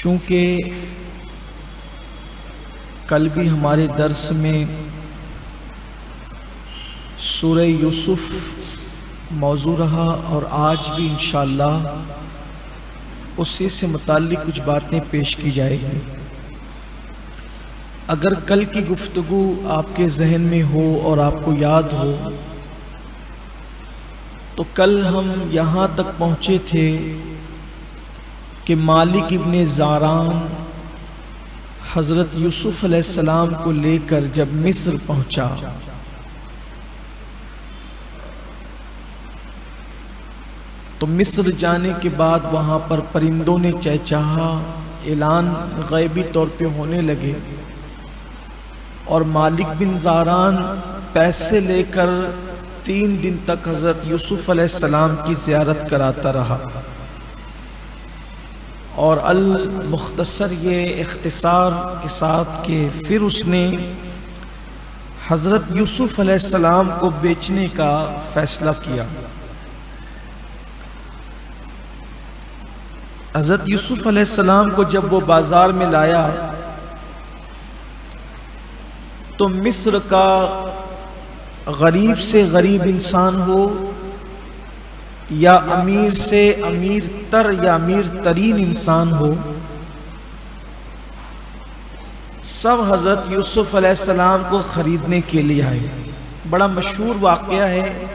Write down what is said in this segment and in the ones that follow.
چونکہ کل بھی ہمارے درس میں سورہ یوسف موضوع رہا اور آج بھی انشاءاللہ اسی سے متعلق کچھ باتیں پیش کی جائے گی۔ اگر کل کی گفتگو آپ کے ذہن میں ہو اور آپ کو یاد ہو تو کل ہم یہاں تک پہنچے تھے کہ مالک ابن زاران حضرت یوسف علیہ السلام کو لے کر جب مصر پہنچا تو مصر جانے کے بعد وہاں پر پرندوں نے چہچہا، اعلان غیبی طور پہ ہونے لگے، اور مالک بن زاران پیسے لے کر 3 دن تک حضرت یوسف علیہ السلام کی زیارت کراتا رہا۔ اور المختصر یہ اختصار کے ساتھ کہ پھر اس نے حضرت یوسف علیہ السلام کو بیچنے کا فیصلہ کیا۔ حضرت یوسف علیہ السلام کو جب وہ بازار میں لایا تو مصر کا غریب سے غریب انسان ہو یا امیر سے امیر تر یا امیر ترین انسان ہو، سب حضرت یوسف علیہ السلام کو خریدنے کے لیے آئے۔ بڑا مشہور واقعہ ہے،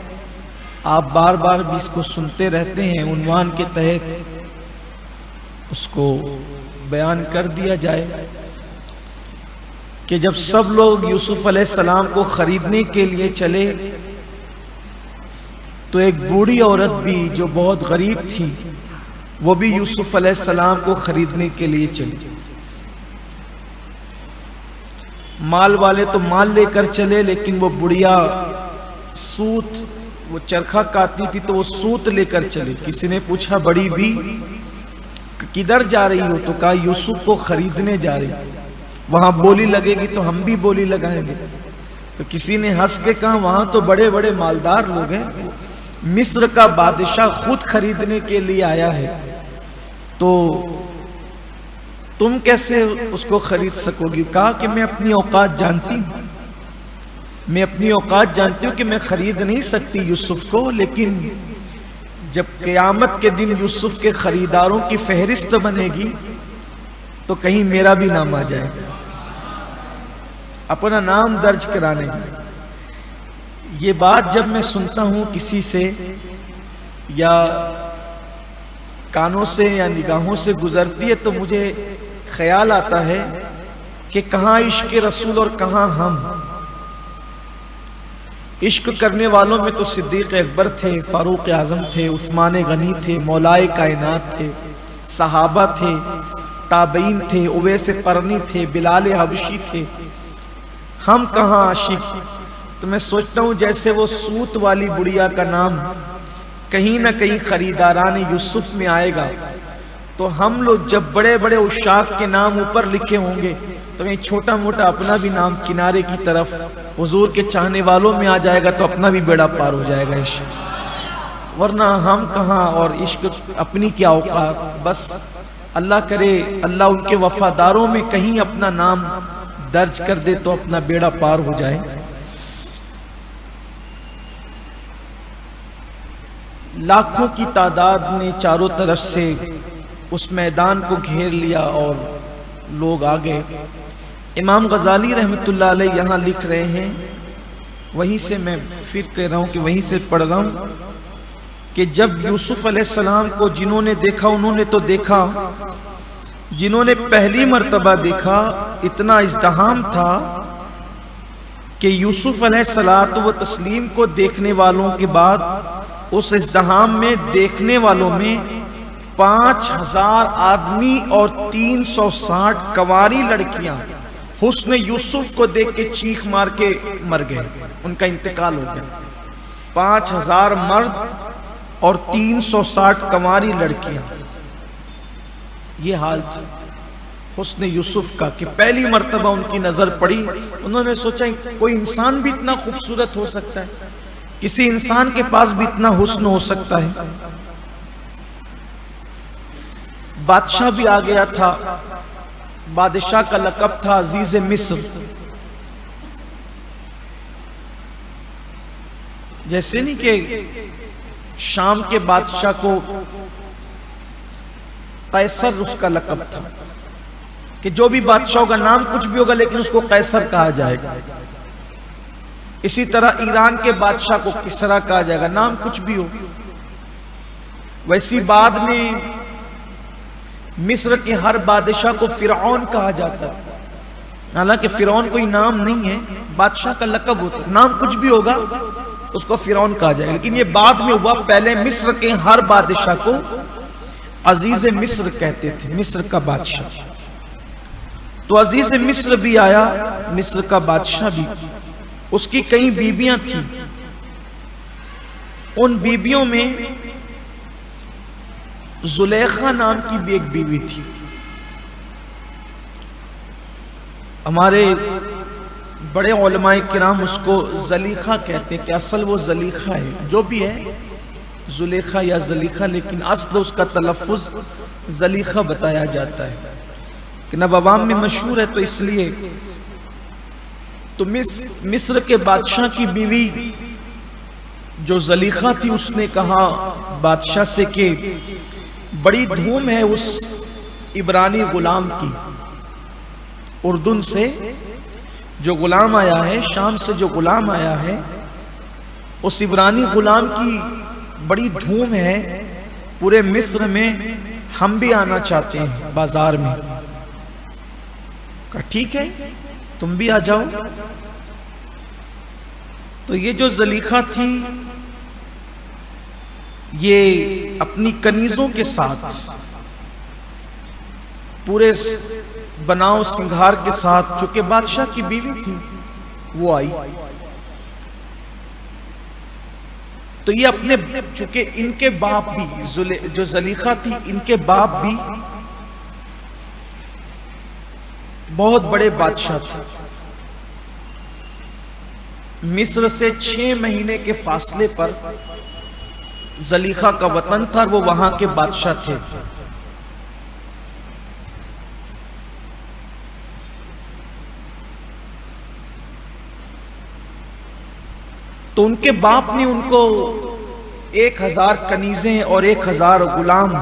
آپ بار بار بھی اس کو سنتے رہتے ہیں، عنوان کے تحت اس کو بیان کر دیا جائے کہ جب سب لوگ یوسف علیہ السلام کو خریدنے کے لیے چلے تو ایک بوڑھی عورت بھی جو بہت غریب تھی وہ بھی یوسف علیہ السلام کو خریدنے کے لیے چلی۔ مال والے تو مال لے کر چلے، لیکن وہ بڑھیا سوت، وہ چرخہ کاٹتی تھی تو وہ سوت لے کر چلے۔ کسی نے پوچھا بڑی بھی کدھر جا رہی ہو؟ تو کہا یوسف کو خریدنے جا رہی۔ وہاں بولی لگے گی تو ہم بھی بولی لگائیں گے۔ تو کسی نے ہنس کے کہا وہاں تو بڑے بڑے مالدار لوگ ہیں، مصر کا بادشاہ خود خریدنے کے لیے آیا ہے، تو تم کیسے اس کو خرید سکو گی؟ کہا کہ میں اپنی اوقات جانتی ہوں، میں اپنی اوقات جانتی ہوں کہ میں خرید نہیں سکتی یوسف کو، لیکن جب قیامت کے دن یوسف کے خریداروں کی فہرست بنے گی تو کہیں میرا بھی نام آ جائے گا، اپنا نام درج کرانے جائے۔ یہ بات جب میں سنتا ہوں کسی سے یا کانوں سے یا نگاہوں سے گزرتی ہے تو مجھے خیال آتا ہے کہ کہاں عشق رسول اور کہاں ہم۔ عشق کرنے والوں میں تو صدیق اکبر تھے، فاروق اعظم تھے، عثمان غنی تھے، مولائے کائنات تھے، صحابہ تھے، تابعین تھے، اویس قرنی تھے، بلال حبشی تھے، ہم کہاں عاشق؟ تو میں سوچتا ہوں جیسے وہ سوت والی بڑھیا کا نام کہیں نہ کہیں خریداران یوسف میں آئے گا، تو ہم لوگ جب بڑے بڑے عشاق کے نام اوپر لکھے ہوں گے تو کہیں چھوٹا موٹا اپنا بھی نام کنارے کی طرف حضور کے چاہنے والوں میں آ جائے گا تو اپنا بھی بیڑا پار ہو جائے گا عشق۔ ورنہ ہم کہاں، اور عشق اپنی کیا اوقات۔ بس اللہ کرے اللہ ان کے وفاداروں میں کہیں اپنا نام درج کر دے تو اپنا بیڑا پار ہو جائے۔ لاکھوں کی تعداد نے چاروں طرف سے اس میدان کو گھیر لیا اور لوگ آگے۔ امام غزالی رحمۃ اللہ علیہ یہاں لکھ رہے ہیں، وہیں سے میں پھر کہہ رہا ہوں کہ وہیں سے پڑھ رہا ہوں کہ جب یوسف علیہ السلام کو جنہوں نے دیکھا انہوں نے تو دیکھا، جنہوں نے پہلی مرتبہ دیکھا اتنا ازدحام تھا کہ یوسف علیہ الصلوۃ و تسلیم کو دیکھنے والوں کے بعد اس ازدحام میں دیکھنے والوں میں 5000 آدمی اور 360 کنواری لڑکیاں حسن یوسف کو دیکھ کے چیخ مار کے مر گئے، ان کا انتقال ہو گیا۔ 5000 مرد اور 360 کنواری لڑکیاں، یہ حال تھا حسن یوسف کا کہ پہلی مرتبہ ان کی نظر پڑی، انہوں نے سوچا کوئی انسان بھی اتنا خوبصورت ہو سکتا ہے، کسی انسان کے پاس بھی اتنا حسن ہو سکتا ہے۔ بادشاہ بھی آ گیا تھا، بادشاہ کا لقب تھا عزیز مصر. جیسے نہیں کہ شام کے بادشاہ کو قیصر اس کا لقب تھا کہ جو بھی بادشاہ ہوگا نام کچھ بھی ہوگا لیکن اس کو قیصر کہا جائے گا. اسی طرح ایران کے بادشاہ کو کسرا کہا جائے گا، نام کچھ بھی ہو. ویسی بعد میں مصر کے ہر بادشاہ کو فرعون کہا جاتا ہے، حالانکہ فرعون کوئی نام نہیں ہے، بادشاہ کا لقب ہوتا ہے. نام کچھ بھی ہوگا اس کو فرعون کہا جائے گا، لیکن یہ بعد میں ہوا. پہلے مصر کے ہر بادشاہ کو عزیز مصر کہتے تھے، مصر کا بادشاہ. تو عزیز مصر بھی آیا، مصر کا بادشاہ بھی. اس کی کئی بیویاں تھیں. ان بیویوں میں زلیخا نام کی بھی ایک بیوی تھی. ہمارے بڑے علماء کرام اس کو زلیخا کہتے ہیں کہ اصل وہ زلیخا ہے، جو بھی ہے زلیخا یا زلیخا، لیکن اصل اس کا تلفظ زلیخا بتایا جاتا ہے کہ اب عوام میں مشہور ہے تو اس لیے. تو مصر کے بادشاہ کی بیوی جو زلیخا تھی اس نے کہا بادشاہ سے کہ بڑی دھوم ہے اس عبرانی غلام کی. اردن سے جو غلام آیا ہے، شام سے جو غلام آیا ہے، اس عبرانی غلام کی بڑی دھوم ہے پورے مصر میں. ہم بھی آنا چاہتے ہیں بازار میں. کہا ٹھیک ہے تم بھی آ جاؤ. تو یہ جو زلیخا تھی یہ اپنی کنیزوں کے ساتھ پورے بناؤ سنگھار کے ساتھ، چونکہ بادشاہ کی بیوی تھی، وہ آئی. تو یہ اپنے، چونکہ ان کے باپ بھی جو زلیخا تھی ان کے باپ بھی بہت بڑے بادشاہ تھے. مصر سے 6 مہینے کے فاصلے پر زلیخا کا وطن تھا اور وہ وہاں کے بادشاہ تھے. تو ان کے باپ نے ان کو 1000 کنیزیں اور 1000 غلام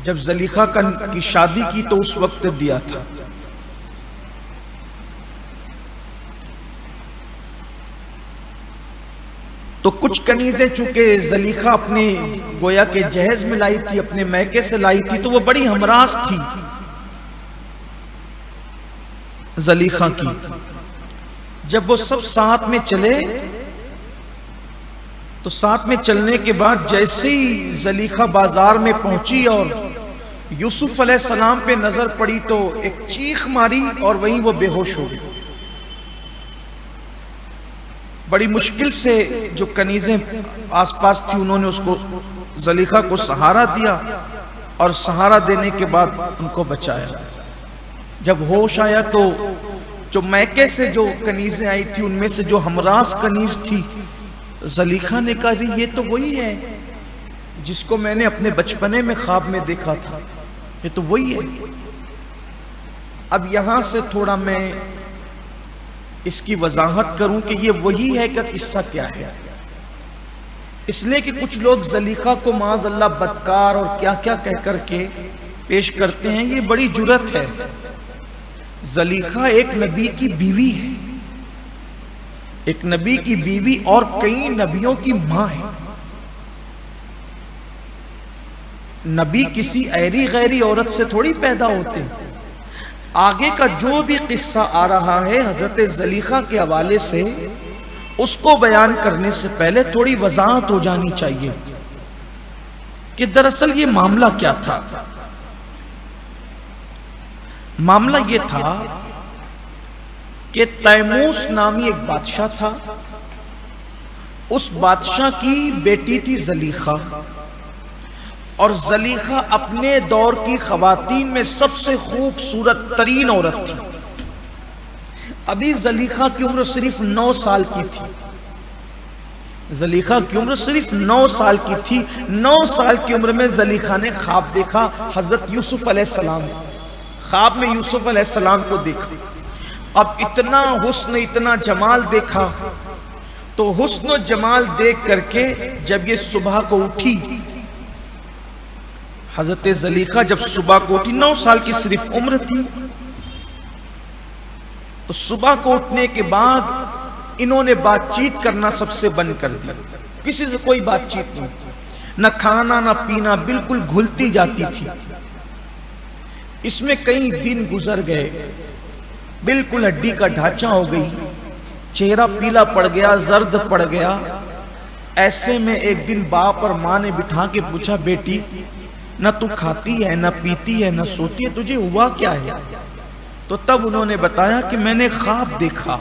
جب زلیخا کی شادی کی تو اس وقت دیا تھا. تو کچھ کنیزیں چونکہ زلیخا اپنے گویا کے جہیز میں لائی تھی، اپنے میکے سے لائی تھی، تو وہ بڑی ہمراس تھی زلیخا کی. جب وہ سب ساتھ میں چلے تو ساتھ میں چلنے کے بعد جیسے ہی زلیخا بازار میں پہنچی اور یوسف علیہ السلام پہ نظر پڑی تو ایک چیخ ماری اور وہیں وہ بے ہوش ہو گئی. بڑی مشکل سے جو کنیزیں آس پاس تھی انہوں نے اس کو زلیخا کو سہارا دیا اور سہارا دینے کے بعد ان کو بچایا. جب ہوش آیا تو جو میکے سے جو کنیزیں آئی تھی ان میں سے جو ہمراس کنیز تھی، زلیخا نے کہا یہ تو وہی ہے جس کو میں نے اپنے بچپنے میں خواب میں دیکھا تھا، یہ تو وہی ہے. اب یہاں سے تھوڑا میں اس کی وضاحت کروں کہ یہ وہی ہے کہ قصہ کیا ہے. اس لیے کہ کچھ لوگ زلیخا کو معاذ اللہ بدکار اور کیا کیا کہہ کر کے پیش کرتے ہیں. یہ بڑی جرت ہے. زلیخا ایک نبی کی بیوی ہے، ایک نبی کی بیوی اور کئی نبیوں کی ماں ہے. نبی کسی ایری غیری عورت سے تھوڑی پیدا ہوتے. آگے کا جو بھی قصہ آ رہا ہے حضرت زلیخا کے حوالے سے، اس کو بیان کرنے سے پہلے تھوڑی وضاحت ہو جانی چاہیے کہ دراصل یہ معاملہ کیا تھا. معاملہ یہ تھا کہ تیموس نامی ایک بادشاہ تھا. اس بادشاہ کی بیٹی تھی زلیخا، اور زلیخا اپنے دور کی خواتین میں سب سے خوبصورت ترین عورت تھی. ابھی زلیخا کی عمر صرف 9 سال کی تھی. زلیخا کی عمر صرف 9 سال کی تھی. 9 سال کی عمر میں زلیخا نے خواب دیکھا حضرت یوسف علیہ السلام. خواب میں یوسف علیہ السلام کو دیکھا. اب اتنا حسن اتنا جمال دیکھا تو حسن و جمال دیکھ کر کے جب یہ صبح کو اٹھی، حضرت زلیخا جب صبح کو اٹھی، 9 سال کی صرف عمر تھی، تو صبح کو اٹھنے کے بعد انہوں نے بات چیت کرنا سب سے بند کر دیا. کسی سے کوئی بات چیت نہیں، نہ کھانا نہ پینا، بالکل گھلتی جاتی تھی. اس میں کئی دن گزر گئے، بالکل ہڈی کا ڈھانچہ ہو گئی، چہرہ پیلا پڑ گیا، زرد پڑ گیا. ایسے میں ایک دن باپ اور ماں نے بٹھا کے پوچھا، بیٹی نہ تو کھاتی ہے نہ پیتی ہے نہ سوتی ہے، تجھے ہوا کیا ہے؟ تو تب انہوں نے بتایا کہ میں نے خواب دیکھا.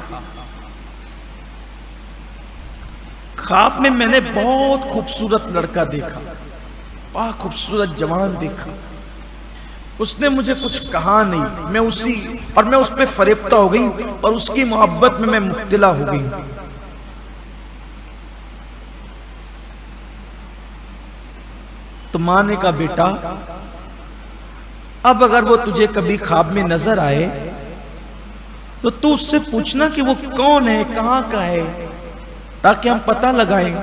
خواب میں میں نے بہت خوبصورت لڑکا دیکھا، بہت خوبصورت جوان دیکھا. اس نے مجھے کچھ کہا نہیں، میں اس پہ فریفتہ ہو گئی اور اس کی محبت میں مبتلا ہو گئی. تو ماں نے کہا، بیٹا اب اگر وہ تجھے کبھی خواب میں نظر آئے تو تو اس سے پوچھنا کہ وہ کون ہے، کہاں کا ہے، تاکہ ہم پتہ لگائیں.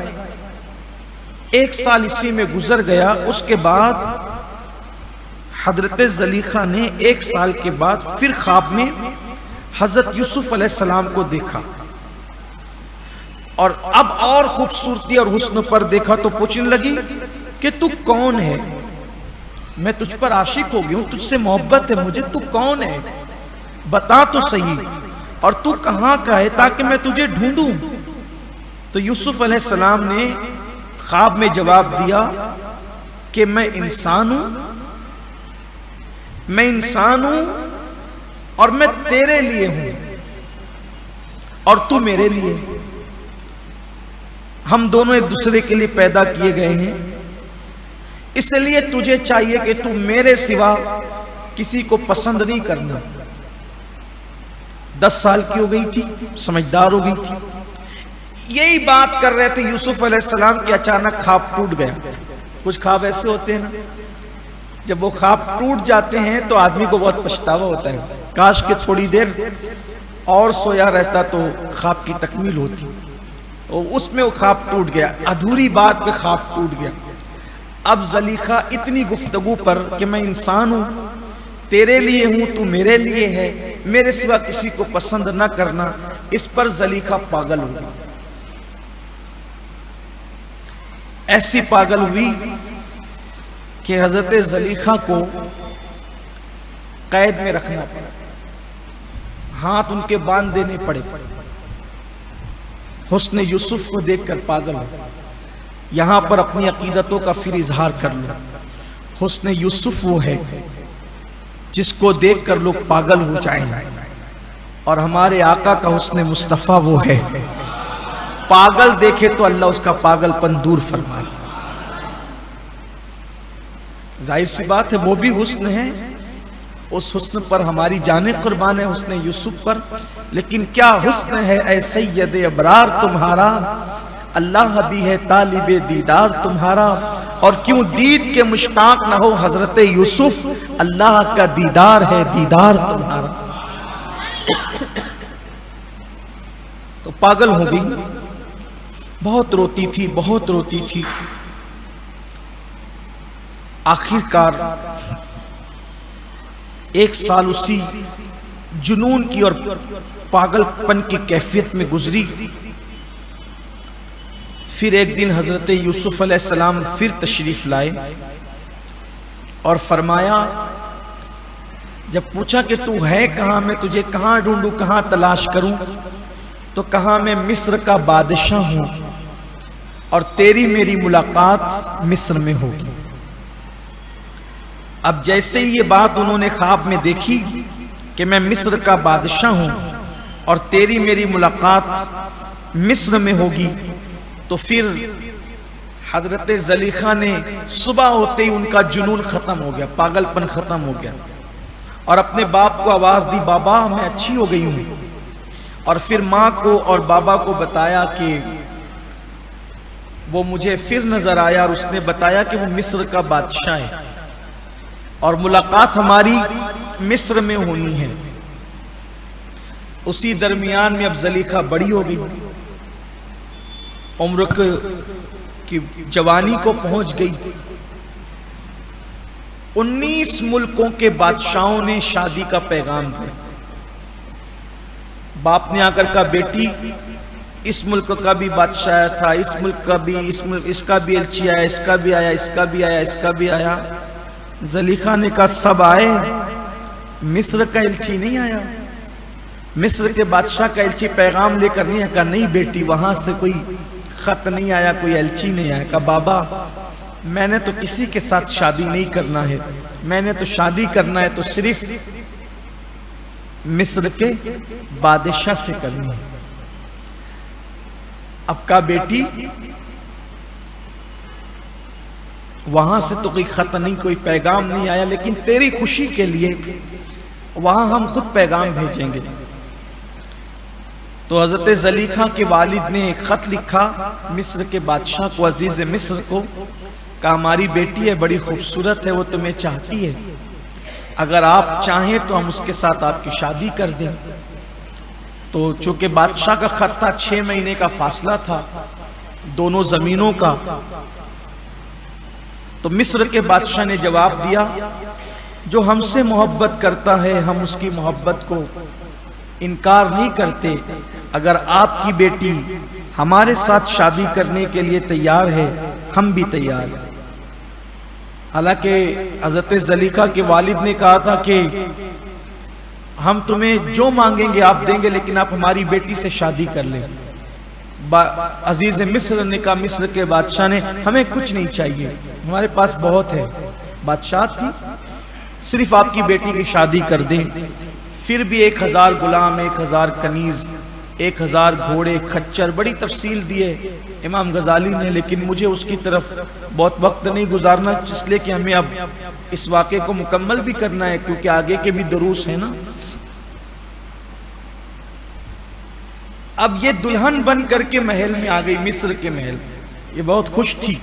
1 سال اسی میں گزر گیا. اس کے بعد حضرت زلیخا نے 1 سال کے بعد پھر خواب میں حضرت یوسف علیہ السلام کو دیکھا، اور اب اور خوبصورتی اور حسن پر دیکھا تو پوچھنے لگی کہ تو کون ہے؟ میں تجھ پر عاشق ہو گئی ہوں، تجھ سے محبت ہے مجھے، تو کون ہے بتا تو صحیح، اور تو کہاں کا ہے تاکہ میں تجھے ڈھونڈوں. تو یوسف علیہ السلام نے خواب میں جواب دیا کہ میں انسان ہوں اور میں تیرے لیے ہوں اور تو میرے لیے. ہم دونوں ایک دوسرے کے لیے پیدا کیے گئے ہیں، اس لیے تجھے چاہیے کہ تو میرے سوا کسی کو پسند نہیں کرنا. 10 سال کی ہو گئی تھی، سمجھدار ہو گئی تھی. یہی بات کر رہے تھے یوسف علیہ السلام کی اچانک خواب ٹوٹ گیا. کچھ خواب ایسے ہوتے ہیں نا، جب وہ خواب ٹوٹ جاتے ہیں تو آدمی کو بہت پچھتاوا ہوتا ہے، کاش کہ تھوڑی دیر اور سویا رہتا تو خواب کی تکمیل ہوتی. اس میں وہ خواب ٹوٹ گیا، ادھوری بات پہ خواب ٹوٹ گیا. اب زلیخا اتنی گفتگو پر کہ میں انسان ہوں، تیرے لیے ہوں، تو میرے لیے ہے، میرے سوا کسی کو پسند نہ کرنا، اس پر زلیخا پاگل ہو گئی. ایسی پاگل ہوئی کہ حضرت زلیخا کو قید میں رکھنا پڑا، ہاتھ ان کے باندھ دینے پڑے. حسن یوسف کو دیکھ کر پاگل ہو. یہاں پر اپنی عقیدتوں کا پھر اظہار کر لو. حسن یوسف وہ ہے جس کو دیکھ کر لوگ پاگل ہو جائیں، اور ہمارے آقا کا حسن مصطفیٰ وہ ہے پاگل دیکھے تو اللہ اس کا پاگل پن دور فرمائے. ظاہر سی بات ہے وہ بھی حسن ہے، اس حسن پر ہماری جانیں قربان ہے، حسن یوسف پر. لیکن کیا حسن ہے اے سید ابرار تمہارا، اللہ بھی ہے طالب دیدار تمہارا. اور کیوں دید کے مشتاق نہ ہو حضرت یوسف، اللہ کا دیدار ہے دیدار تمہارا. تو پاگل ہو گئی، بہت روتی تھی بہت روتی تھی. آخر کار 1 سال اسی جنون کی اور پاگل پن کی کیفیت میں گزری. پھر ایک دن حضرت یوسف علیہ السلام پھر تشریف لائے اور فرمایا، جب پوچھا کہ تو ہے کہاں، میں تجھے کہاں ڈھونڈوں، کہاں تلاش کروں، تو کہا میں مصر کا بادشاہ ہوں اور تیری میری ملاقات مصر میں ہوگی. اب جیسے ہی یہ بات انہوں نے خواب میں دیکھی کہ میں مصر کا بادشاہ ہوں اور تیری میری ملاقات مصر میں ہوگی، تو پھر حضرت زلیخا نے صبح ہوتے ہی ان کا جنون ختم ہو گیا، پاگل پن ختم ہو گیا، اور اپنے باپ کو آواز دی، بابا میں اچھی ہو گئی ہوں. اور پھر ماں کو اور بابا کو بتایا کہ وہ مجھے پھر نظر آیا اور اس نے بتایا کہ وہ مصر کا بادشاہ ہے اور ملاقات ہماری مصر میں ہونی ہے۔ اسی درمیان میں اب زلیخا بڑی ہو گئی، عمر کی جوانی کو پہنچ گئی۔ 19 ملکوں کے بادشاہوں نے شادی کا پیغام دیا۔ باپ نے آ کر کہا بیٹی اس ملک کا بھی بادشاہ تھا، اس ملک کا بھی، اس کا بھی ایلچی آیا، اس کا بھی آیا، اس کا بھی آیا، اس کا بھی آیا۔ زلیخا نے کہا سب آئے، مصر کا ایلچی نہیں آیا، مصر کے بادشاہ کا ایلچی پیغام لے کر نہیں آیا۔ کہا نہیں بیٹی وہاں سے کوئی خط نہیں آیا، کوئی ایلچی نہیں آیا۔ کہا بابا میں نے تو کسی کے ساتھ شادی نہیں کرنا ہے، میں نے تو شادی کرنا ہے تو صرف مصر کے بادشاہ سے کرنی ہے۔ اب کہا بیٹی وہاں سے تو کوئی خط نہیں، کوئی پیغام نہیں آیا، لیکن تیری خوشی کے لیے وہاں ہم خود پیغام بھیجیں گے۔ تو حضرت زلیخا کے والد نے ایک خط لکھا مصر کے بادشاہ کو، عزیز مصر کو، کہا ہماری بیٹی ہے، بڑی خوبصورت ہے، وہ تمہیں چاہتی ہے، اگر آپ چاہیں تو ہم اس کے ساتھ آپ کی شادی کر دیں۔ تو چونکہ بادشاہ کا خط تھا، 6 مہینے کا فاصلہ تھا دونوں زمینوں کا، تو مصر کے بادشاہ نے جواب دیا جو ہم سے محبت کرتا ہے ہم اس کی محبت کو انکار نہیں کرتے، اگر آپ کی بیٹی ہمارے ساتھ شادی کرنے کے لیے تیار ہے ہم بھی تیار ہیں۔ حالانکہ حضرت زلیخا کے والد نے کہا تھا کہ ہم تمہیں جو مانگیں گے آپ دیں گے، لیکن آپ ہماری بیٹی سے شادی کر لیں۔ عزیز مصر نے کہا مصر کے بادشاہ نے ہمیں کچھ نہیں چاہیے، ہمارے پاس بہت ہے، بادشاہ تھی، صرف آپ کی بیٹی کی شادی کر دیں۔ پھر بھی 1000 غلام، 1000 کنیز، 1000 گھوڑے، کھچر، بڑی تفصیل دی ہے امام غزالی نے، لیکن مجھے اس کی طرف بہت وقت نہیں گزارنا، اس لیے کہ ہمیں اب اس واقعے کو مکمل بھی کرنا ہے کیونکہ آگے کے بھی دروس ہیں نا۔ اب یہ دلہن بن کر کے محل میں آ گئی، مصر کے محل، یہ بہت خوش تھی،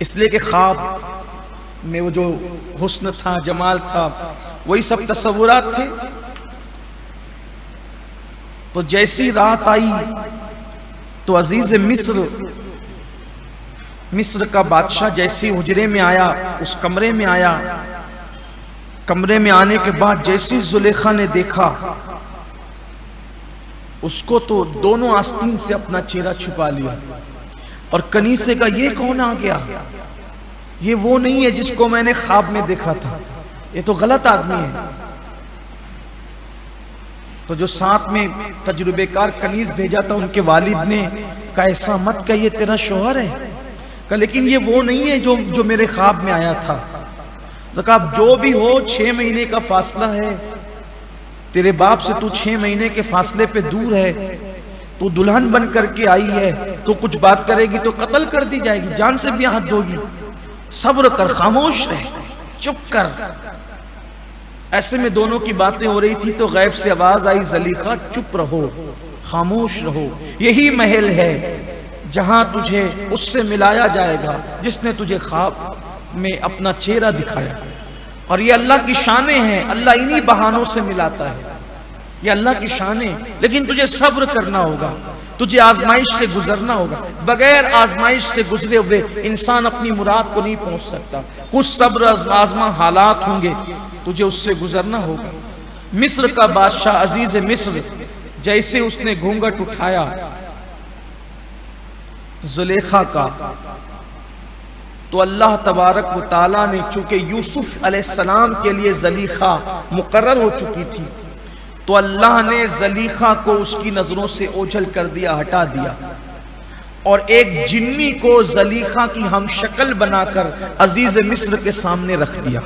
اس لیے کہ خواب میں وہ جو حسن تھا، جمال تھا، وہی سب تصورات تھے۔ تو جیسی رات آئی تو عزیز مصر کا بادشاہ جیسی حجرے میں آیا، اس کمرے میں آیا، کمرے میں آنے کے بعد جیسی زلیخا نے دیکھا اس کو تو دونوں آستین سے اپنا چہرہ چھپا لیا اور کنیزے کا یہ کون آ گیا، یہ وہ نہیں ہے جس کو میں نے خواب میں دیکھا تھا، یہ تو غلط آدمی ہے۔ تو جو ساتھ میں تجربے کار کنیز بھیجا تھا ان کے والد نے کہا ایسا مت کہ یہ تیرا شوہر ہے، کہا لیکن یہ وہ نہیں ہے جو میرے خواب میں آیا تھا۔ تو کہا جو بھی ہو 6 مہینے کا فاصلہ ہے، تیرے باپ سے تو 6 مہینے کے فاصلے پہ دور ہے، تو دلہن بن کر کے آئی ہے، تو کچھ بات کرے گی تو قتل کر دی جائے گی، جان سے بھی حد ہوگی، صبر کر، خاموش رہ، چپ کر۔ ایسے میں دونوں کی باتیں ہو رہی تھی تو غیب سے آواز آئی زلیخا چپ رہو، خاموش رہو، یہی محل ہے جہاں تجھے اس سے ملایا جائے گا جس نے تجھے خواب میں اپنا چہرہ دکھایا، اور یہ اللہ کی شانیں ہیں، اللہ انہی بہانوں سے ملاتا ہے، یہ اللہ کی شانیں، لیکن تجھے صبر کرنا ہوگا، تجھے آزمائش سے گزرنا ہوگا، بغیر آزمائش سے گزرے ہوئے انسان اپنی مراد کو نہیں پہنچ سکتا، کچھ صبر آزما حالات ہوں گے، تجھے اس سے گزرنا ہوگا۔ مصر کا بادشاہ عزیز مصر جیسے اس نے گھونگھٹ اٹھایا زلیخا کا، تو اللہ تبارک و تعالیٰ نے چونکہ یوسف علیہ السلام کے لیے زلیخا مقرر ہو چکی تھی، تو اللہ نے زلیخا کو اس کی نظروں سے اوجھل کر دیا، ہٹا دیا، اور ایک جنی کو زلیخا کی ہم شکل بنا کر عزیز مصر کے سامنے رکھ دیا۔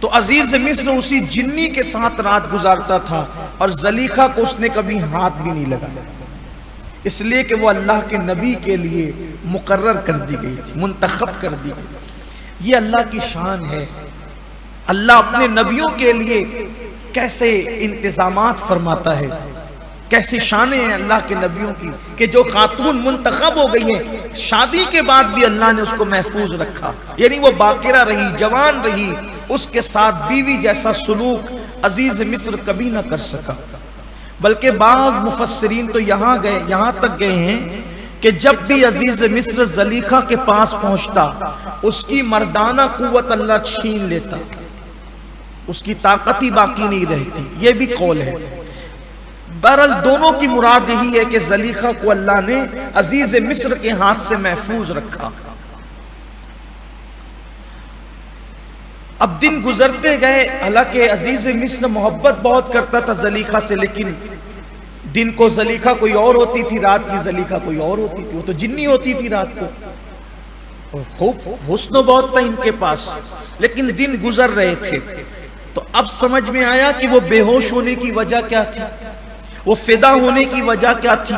تو عزیز مصر اسی جنی کے ساتھ رات گزارتا تھا اور زلیخا کو اس نے کبھی ہاتھ بھی نہیں لگایا، اس لیے کہ وہ اللہ کے نبی کے لیے مقرر کر دی گئی تھی، منتخب کر دی گئی۔ یہ اللہ کی شان ہے، اللہ اپنے نبیوں کے لیے کیسے انتظامات فرماتا ہے۔ کیسی شانیں ہیں اللہ کے نبیوں کی کہ جو خاتون منتخب ہو گئی ہیں شادی کے بعد بھی اللہ نے اس کو محفوظ رکھا، یعنی وہ باقرہ رہی، جوان رہی، اس کے ساتھ بیوی جیسا سلوک عزیز مصر کبھی نہ کر سکا۔ بلکہ بعض مفسرین تو یہاں تک گئے ہیں کہ جب بھی عزیز مصر زلیخا کے پاس پہنچتا اس کی مردانہ قوت اللہ چھین لیتا، اس کی طاقت ہی باقی نہیں رہتی، یہ بھی قول ہے۔ بہرحال دونوں کی مراد یہی ہے کہ زلیخا کو اللہ نے عزیز مصر کے ہاتھ سے محفوظ رکھا۔ اب دن گزرتے گئے، حالانکہ عزیز مصر محبت بہت کرتا تھا زلیخا سے، لیکن دن کو زلیخا کوئی اور ہوتی تھی، رات کی زلیخا کوئی اور ہوتی تھی، وہ تو جنی ہوتی تھی رات کو، خوب حسن بہت تھا ان کے پاس، لیکن دن گزر رہے تھے تو اب سمجھ میں آیا کہ وہ بے ہوش ہونے کی وجہ کیا تھی، وہ فدا ہونے کی وجہ کیا تھی،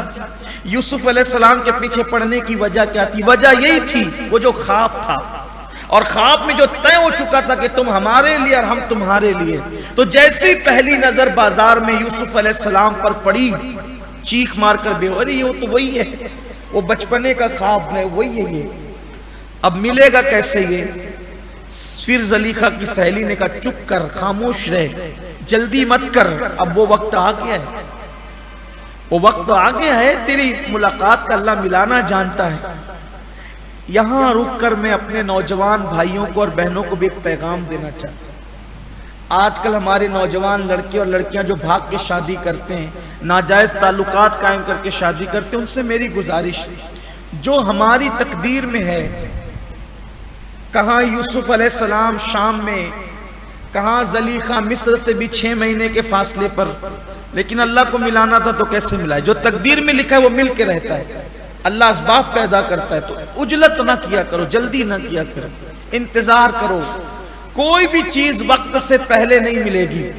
یوسف علیہ السلام کے پیچھے پڑنے کی وجہ کیا تھی۔ وجہ یہی تھی وہ جو خواب تھا، اور خواب میں جو طے ہو چکا تھا کہ تم ہمارے لیے اور ہم تمہارے لیے۔ تو جیسی پہلی نظر بازار میں یوسف علیہ السلام پر پڑی، چیخ مار کر بے ہوئی، وہ تو وہی ہے، وہ بچپنے کا خواب ہے، وہی ہے یہ، اب ملے گا کیسے یہ؟ پھر زلیخا کی سہیلی نے کہا چپ کر، خاموش رہ، جلدی مت کر، اب وہ وقت آ گیا ہے، وہ وقت آ گیا ہے، تیری ملاقات کا اللہ ملانا جانتا ہے۔ یہاں رک کر میں اپنے نوجوان بھائیوں کو اور بہنوں کو بھی ایک پیغام دینا چاہتا ہوں۔ آج کل ہمارے نوجوان لڑکے اور لڑکیاں جو بھاگ کے شادی کرتے ہیں، ناجائز تعلقات قائم کر کے شادی کرتے ہیں، ان سے میری گزارش ہے، جو ہماری تقدیر میں ہے، کہاں یوسف علیہ السلام شام میں، کہاں زلیخا مصر سے بھی 6 مہینے کے فاصلے پر، لیکن اللہ کو ملانا تھا تو کیسے ملائے؟ جو تقدیر میں لکھا ہے وہ مل کے رہتا ہے، اللہ اسباب پیدا کرتا ہے، تو عجلت نہ کیا کرو، جلدی نہ کیا کرو، انتظار کرو، کوئی بھی چیز وقت سے پہلے نہیں ملے گی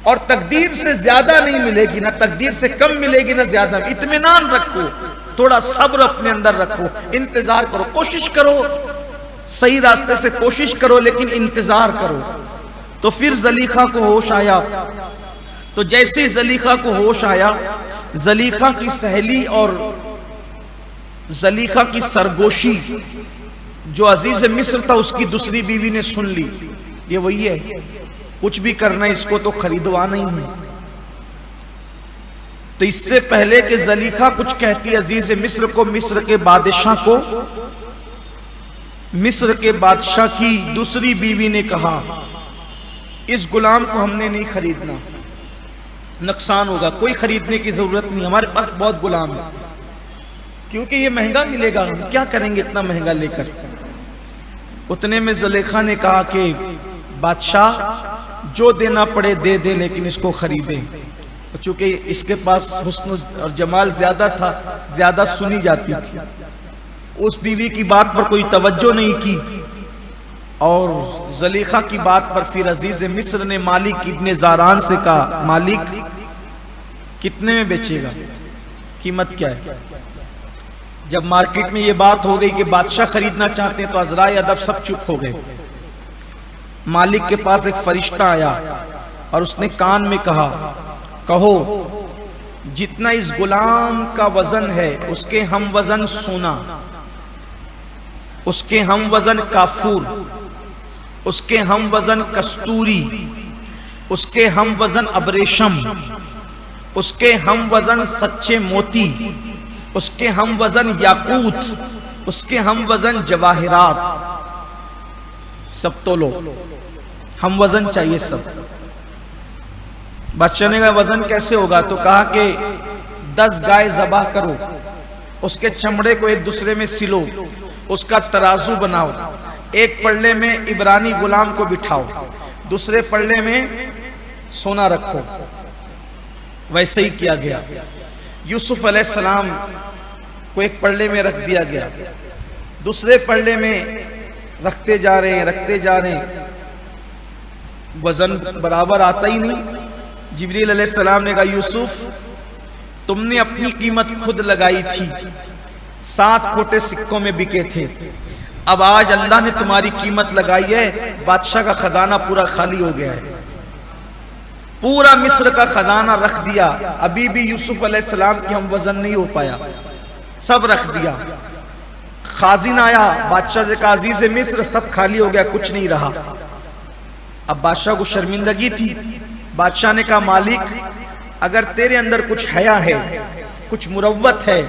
اور تقدیر سے زیادہ نہیں ملے گی، نہ تقدیر سے کم ملے گی نہ زیادہ۔ اطمینان رکھو، تھوڑا صبر اپنے اندر رکھو، انتظار کرو، کوشش کرو، صحیح راستے سے کوشش کرو، لیکن انتظار کرو۔ تو پھر زلیخا کو ہوش آیا، تو جیسے زلیخا کو ہوش آیا، زلیخا کی سہیلی اور زلیخا کی سرگوشی جو عزیز مصر تھا اس کی دوسری بیوی نے سن لی، یہ وہی ہے، کچھ بھی کرنا اس کو تو خریدوانا ہی ہے۔ تو اس سے پہلے کہ زلیخا کچھ کہتی عزیز مصر کو، مصر کے بادشاہ کی دوسری بیوی نے کہا اس غلام کو ہم نے نہیں خریدنا، نقصان ہوگا، کوئی خریدنے کی ضرورت نہیں، ہمارے پاس بہت غلام ہے، کیونکہ یہ مہنگا ملے گا، ہم کیا کریں گے اتنا مہنگا لے کر۔ اتنے میں زلیخا نے کہا کہ بادشاہ جو دینا پڑے دے دے، لیکن اس کو خریدیں، چونکہ اس کے پاس حسن اور جمال زیادہ تھا، زیادہ سنی جاتی تھی۔ اس بیوی کی بات پر کوئی توجہ نہیں کی، اور زلیخا کی بات پر پھر عزیز مصر نے مالک ابن زاران سے کہا مالک کتنے میں بیچے گا، قیمت کیا ہے؟ جب مارکیٹ میں یہ بات ہو گئی کہ بادشاہ خریدنا چاہتے ہیں تو عذرائے ادب سب چپ ہو گئے۔ مالک کے پاس ایک فرشتہ آیا اور اس نے کان میں کہا کہو جتنا اس غلام کا وزن ہے اس کے ہم وزن سونا، اس کے ہم وزن کافور، اس کے ہم وزن کستوری، اس کے ہم وزن ابریشم، اس کے ہم وزن سچے موتی، اس کے ہم وزن یاقوت، اس کے ہم وزن جواہرات، سب تولو، ہم وزن چاہیے سب۔ بادشاہ نے کہا وزن کیسے ہوگا؟ تو کہا کہ 10 گائے ذبح کرو، اس کے چمڑے کو ایک دوسرے میں سلو، اس کا ترازو بناؤ، ایک پلڑے میں عبرانی غلام کو بٹھاؤ، دوسرے پلڑے میں سونا رکھو۔ ویسے ہی کیا گیا، یوسف علیہ السلام کو ایک پلڑے میں رکھ دیا گیا، دوسرے پلڑے میں رکھتے جا رہے ہیں، وزن برابر آتا ہی نہیں۔ جبریل علیہ السلام نے کہا یوسف تم نے اپنی قیمت خود لگائی تھی، 7 کھوٹے سکوں میں بکے تھے، اب آج اللہ نے تمہاری قیمت لگائی ہے، بادشاہ کا خزانہ پورا خالی ہو گیا ہے۔ پورا مصر کا خزانہ رکھ دیا، ابھی بھی یوسف علیہ السلام کی ہم وزن نہیں ہو پایا، سب رکھ دیا۔ خازن آیا، بادشاہ سے کہا عزیز مصر سب خالی ہو گیا، کچھ نہیں رہا۔ اب بادشاہ کو شرمندگی تھی، بادشاہ نے کہا مالک اگر تیرے اندر کچھ حیا ہے، کچھ مروت ہے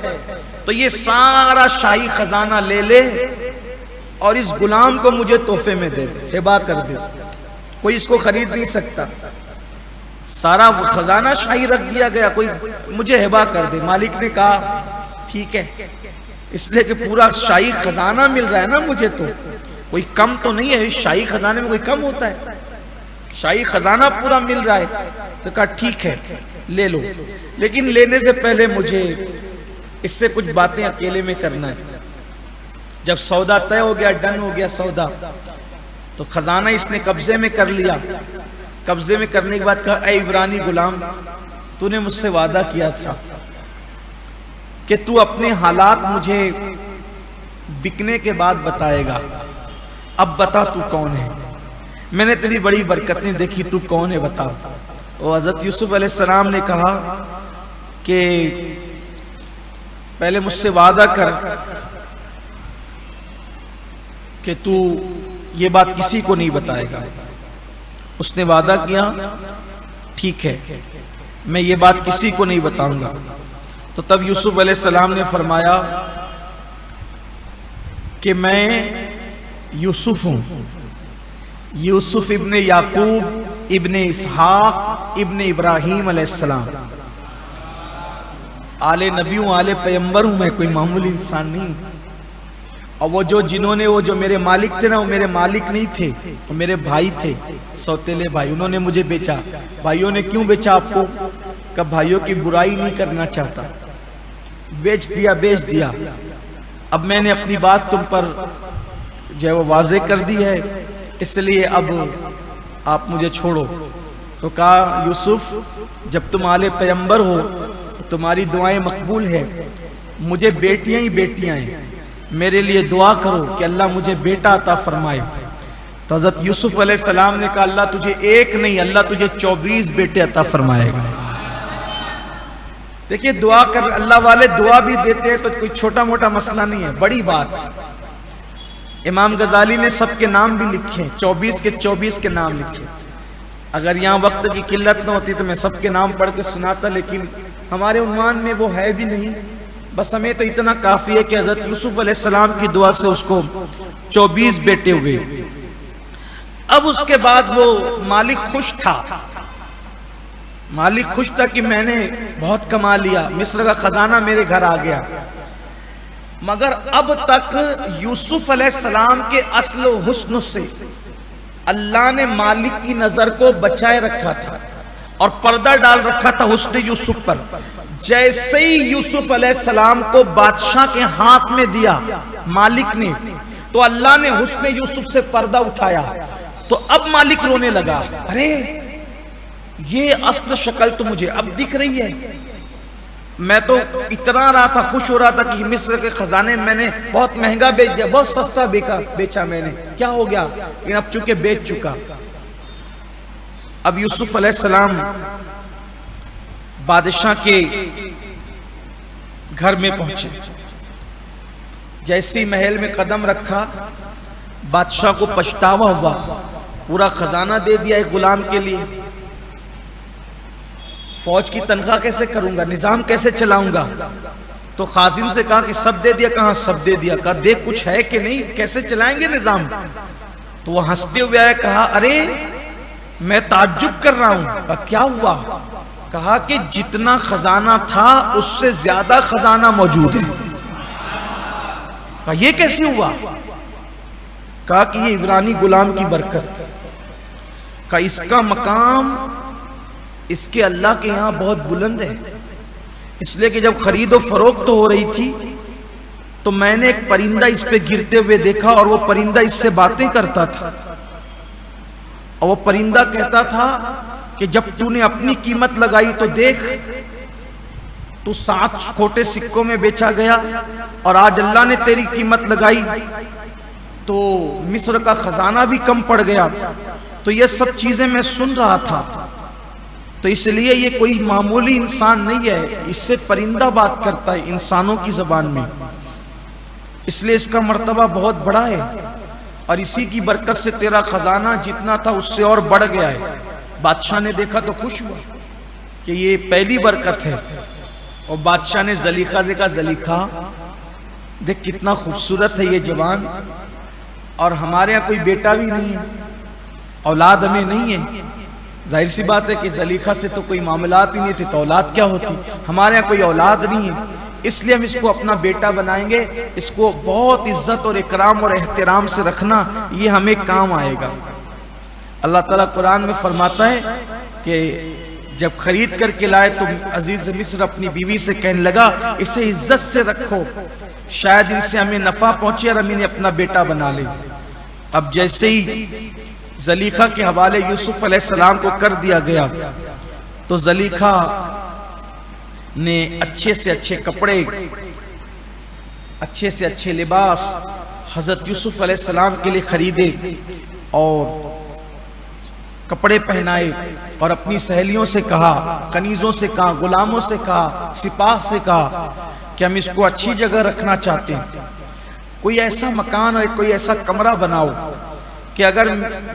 تو یہ سارا شاہی خزانہ لے لے اور اس غلام کو مجھے تحفے میں دے دے، ہبا کر دے، کوئی اس کو خرید نہیں سکتا۔ سارا خزانہ شاہی رکھ دیا گیا، کوئی مجھے ہبا کر دے۔ مالک نے کہا ٹھیک ہے، اس لیے کہ پورا شاہی خزانہ مل رہا ہے نا مجھے، تو کوئی کم تو نہیں ہے، شاہی خزانے میں کوئی کم ہوتا ہے، شاہی خزانہ پورا مل رہا ہے۔ تو کہا ٹھیک ہے لے لو، لیکن لینے سے پہلے مجھے اس سے کچھ باتیں اکیلے میں کرنا ہے۔ جب سودا طے ہو گیا، ڈن ہو گیا سودا، تو خزانہ اس نے قبضے میں کر لیا۔ قبضے میں کرنے کے بعد کہا اے عبرانی غلام، تو نے مجھ سے وعدہ کیا تھا کہ تو اپنے حالات مجھے بکنے کے بعد بتائے گا، اب بتا تو کون ہے، میں نے تیری بڑی برکتیں دیکھی، تو کون ہے بتا۔ اور حضرت یوسف علیہ السلام نے کہا کہ پہلے مجھ سے وعدہ کر کہ تو یہ بات کسی کو نہیں بتائے گا۔ اس نے وعدہ کیا ٹھیک ہے میں یہ بات کسی کو نہیں بتاؤں گا۔ تو تب یوسف علیہ السلام نے فرمایا کہ میں یوسف ہوں، یوسف ابن یعقوب ابن اسحاق ابن ابراہیم علیہ السلام، آل نبی ہوں، آل پیغمبر ہوں، میں کوئی معمولی انسان نہیں ہوں۔ اور وہ جو میرے مالک تھے نا، وہ میرے مالک نہیں تھے، وہ میرے بھائی تھے، سوتیلے بھائی، انہوں نے مجھے بیچا۔ بھائیوں نے کیوں بیچا آپ کو؟ کہ بھائیوں کی برائی نہیں کرنا چاہتا، بیچ دیا۔ اب میں نے اپنی بات تم پر جو ہے وہ واضح کر دی ہے، اس لیے اب آپ مجھے چھوڑو۔ تو کہا یوسف جب تم آل پیغمبر ہو تمہاری دعائیں مقبول ہیں، مجھے بیٹیاں ہی بیٹیاں ہیں، میرے لیے دعا کرو کہ اللہ مجھے بیٹا عطا فرمائے۔ تو حضرت یوسف علیہ السلام نے کہا اللہ تجھے ایک نہیں، اللہ تجھے 24 بیٹے عطا فرمائے گا۔ دیکھیے دعا کر، اللہ والے دعا بھی دیتے ہیں تو کوئی چھوٹا موٹا مسئلہ نہیں ہے، بڑی بات۔ امام غزالی نے سب کے نام بھی لکھے، 24 کے 24 کے نام لکھے۔ اگر یہاں وقت کی قلت نہ ہوتی تو میں سب کے نام پڑھ کے سناتا، لیکن ہمارے عنوان میں وہ ہے بھی نہیں، بس ہمیں تو اتنا کافی ہے کہ حضرت یوسف علیہ السلام کی دعا سے اس کو 24 بیٹے ہوئے۔ اب اس کے بعد وہ مالک خوش تھا، مالک خوش تھا کہ میں نے بہت کما لیا، مصر کا خزانہ میرے گھر آ گیا۔ مگر اب تک یوسف علیہ السلام کے اصل و حسن سے اللہ نے مالک کی نظر کو بچائے رکھا تھا اور پردہ ڈال رکھا تھا حسن یوسف پر۔ جیسے ہی یوسف علیہ السلام کو بادشاہ کے ہاتھ میں دیا مالک نے، تو اللہ نے حسن یوسف سے پردہ اٹھایا۔ تو اب مالک رونے لگا، ارے یہ اصل شکل تو مجھے اب دکھ رہی ہے، میں تو اتنا رہا تھا، خوش ہو رہا تھا کہ مصر کے خزانے میں نے بہت مہنگا بیچ دیا، بہت سستا بیچا میں نے، کیا ہو گیا؟ لیکن اب چونکہ بیچ چکا۔ اب یوسف علیہ السلام بادشاہ کے گھر میں پہنچے، جیسی محل میں قدم رکھا بادشاہ کو پچھتاوا ہوا، پورا خزانہ دے دیا ایک غلام کے لیے، فوج کی تنخواہ کیسے کروں گا، نظام کیسے چلاؤں گا؟ تو خازن سے کہا کہ سب دے دیا، کہاں سب دے دیا؟ کہا دیکھ کچھ ہے کہ نہیں، کیسے چلائیں گے نظام؟ تو وہ ہنستے ہوئے آئے، کہا ارے میں تعجب کر رہا ہوں۔ کہا کیا ہوا؟ کہا کہ جتنا خزانہ تھا اس سے زیادہ خزانہ موجود ہے۔ کہا یہ کیسے ہوا؟ کہا کہ یہ عبرانی غلام کی برکت، کہا اس کا مقام اس کے اللہ کے یہاں بہت بلند ہے، اس لیے کہ جب خرید و فروخت ہو رہی تھی تو میں نے ایک پرندہ اس پہ گرتے ہوئے دیکھا اور وہ پرندہ اس سے باتیں کرتا تھا، اور وہ پرندہ کہتا تھا کہ جب تو نے اپنی قیمت لگائی تو دیکھ تو 7 کھوٹے سکوں میں بیچا گیا، اور آج اللہ نے تیری قیمت لگائی تو مصر کا خزانہ بھی کم پڑ گیا۔ تو یہ سب چیزیں میں سن رہا تھا، تو اس لیے یہ کوئی معمولی انسان نہیں ہے، اس سے پرندہ بات کرتا ہے انسانوں کی زبان میں، اس لیے اس کا مرتبہ بہت بڑا ہے، اور اسی کی برکت سے تیرا خزانہ جتنا تھا اس سے اور بڑھ گیا ہے۔ بادشاہ نے دیکھا تو خوش ہوا کہ یہ پہلی برکت ہے، اور بادشاہ نے زلیخا سے کہا زلیخا دیکھ کتنا خوبصورت ہے یہ جوان، اور ہمارے یہاں کوئی بیٹا بھی نہیں ہے، اولاد ہمیں نہیں ہے، ظاہر سی بات ہے کہ زلیخا سے تو کوئی معاملات ہی نہیں تھے تو اولاد کیا ہوتی، ہمارے یہاں کوئی اولاد نہیں ہے، اس لیے ہم اس کو اپنا بیٹا بنائیں گے، اس کو بہت عزت اور اکرام اور احترام سے رکھنا، یہ ہمیں کام آئے گا۔ اللہ تعالیٰ قرآن میں فرماتا ہے کہ جب خرید کر کے لائے تو عزیز مصر اپنی بیوی سے کہنے لگا اسے عزت سے رکھو، شاید ان سے ہمیں نفع پہنچے اور ہم انہیں اپنا بیٹا بنا لیں۔ اب جیسے ہی زلیخا کے حوالے یوسف علیہ السلام کو کر دیا گیا تو زلیخا نے اچھے سے اچھے کپڑے، اچھے سے اچھے لباس حضرت یوسف علیہ السلام کے لیے خریدے اور کپڑے پہنائے، اور اپنی سہیلیوں سے کہا، کنیزوں سے کہا، غلاموں سے کہا، سپاہ سے کہا کہ ہم اس کو اچھی جگہ رکھنا چاہتے ہیں، کوئی ایسا مکان اور کوئی ایسا کمرہ بناؤ کہ اگر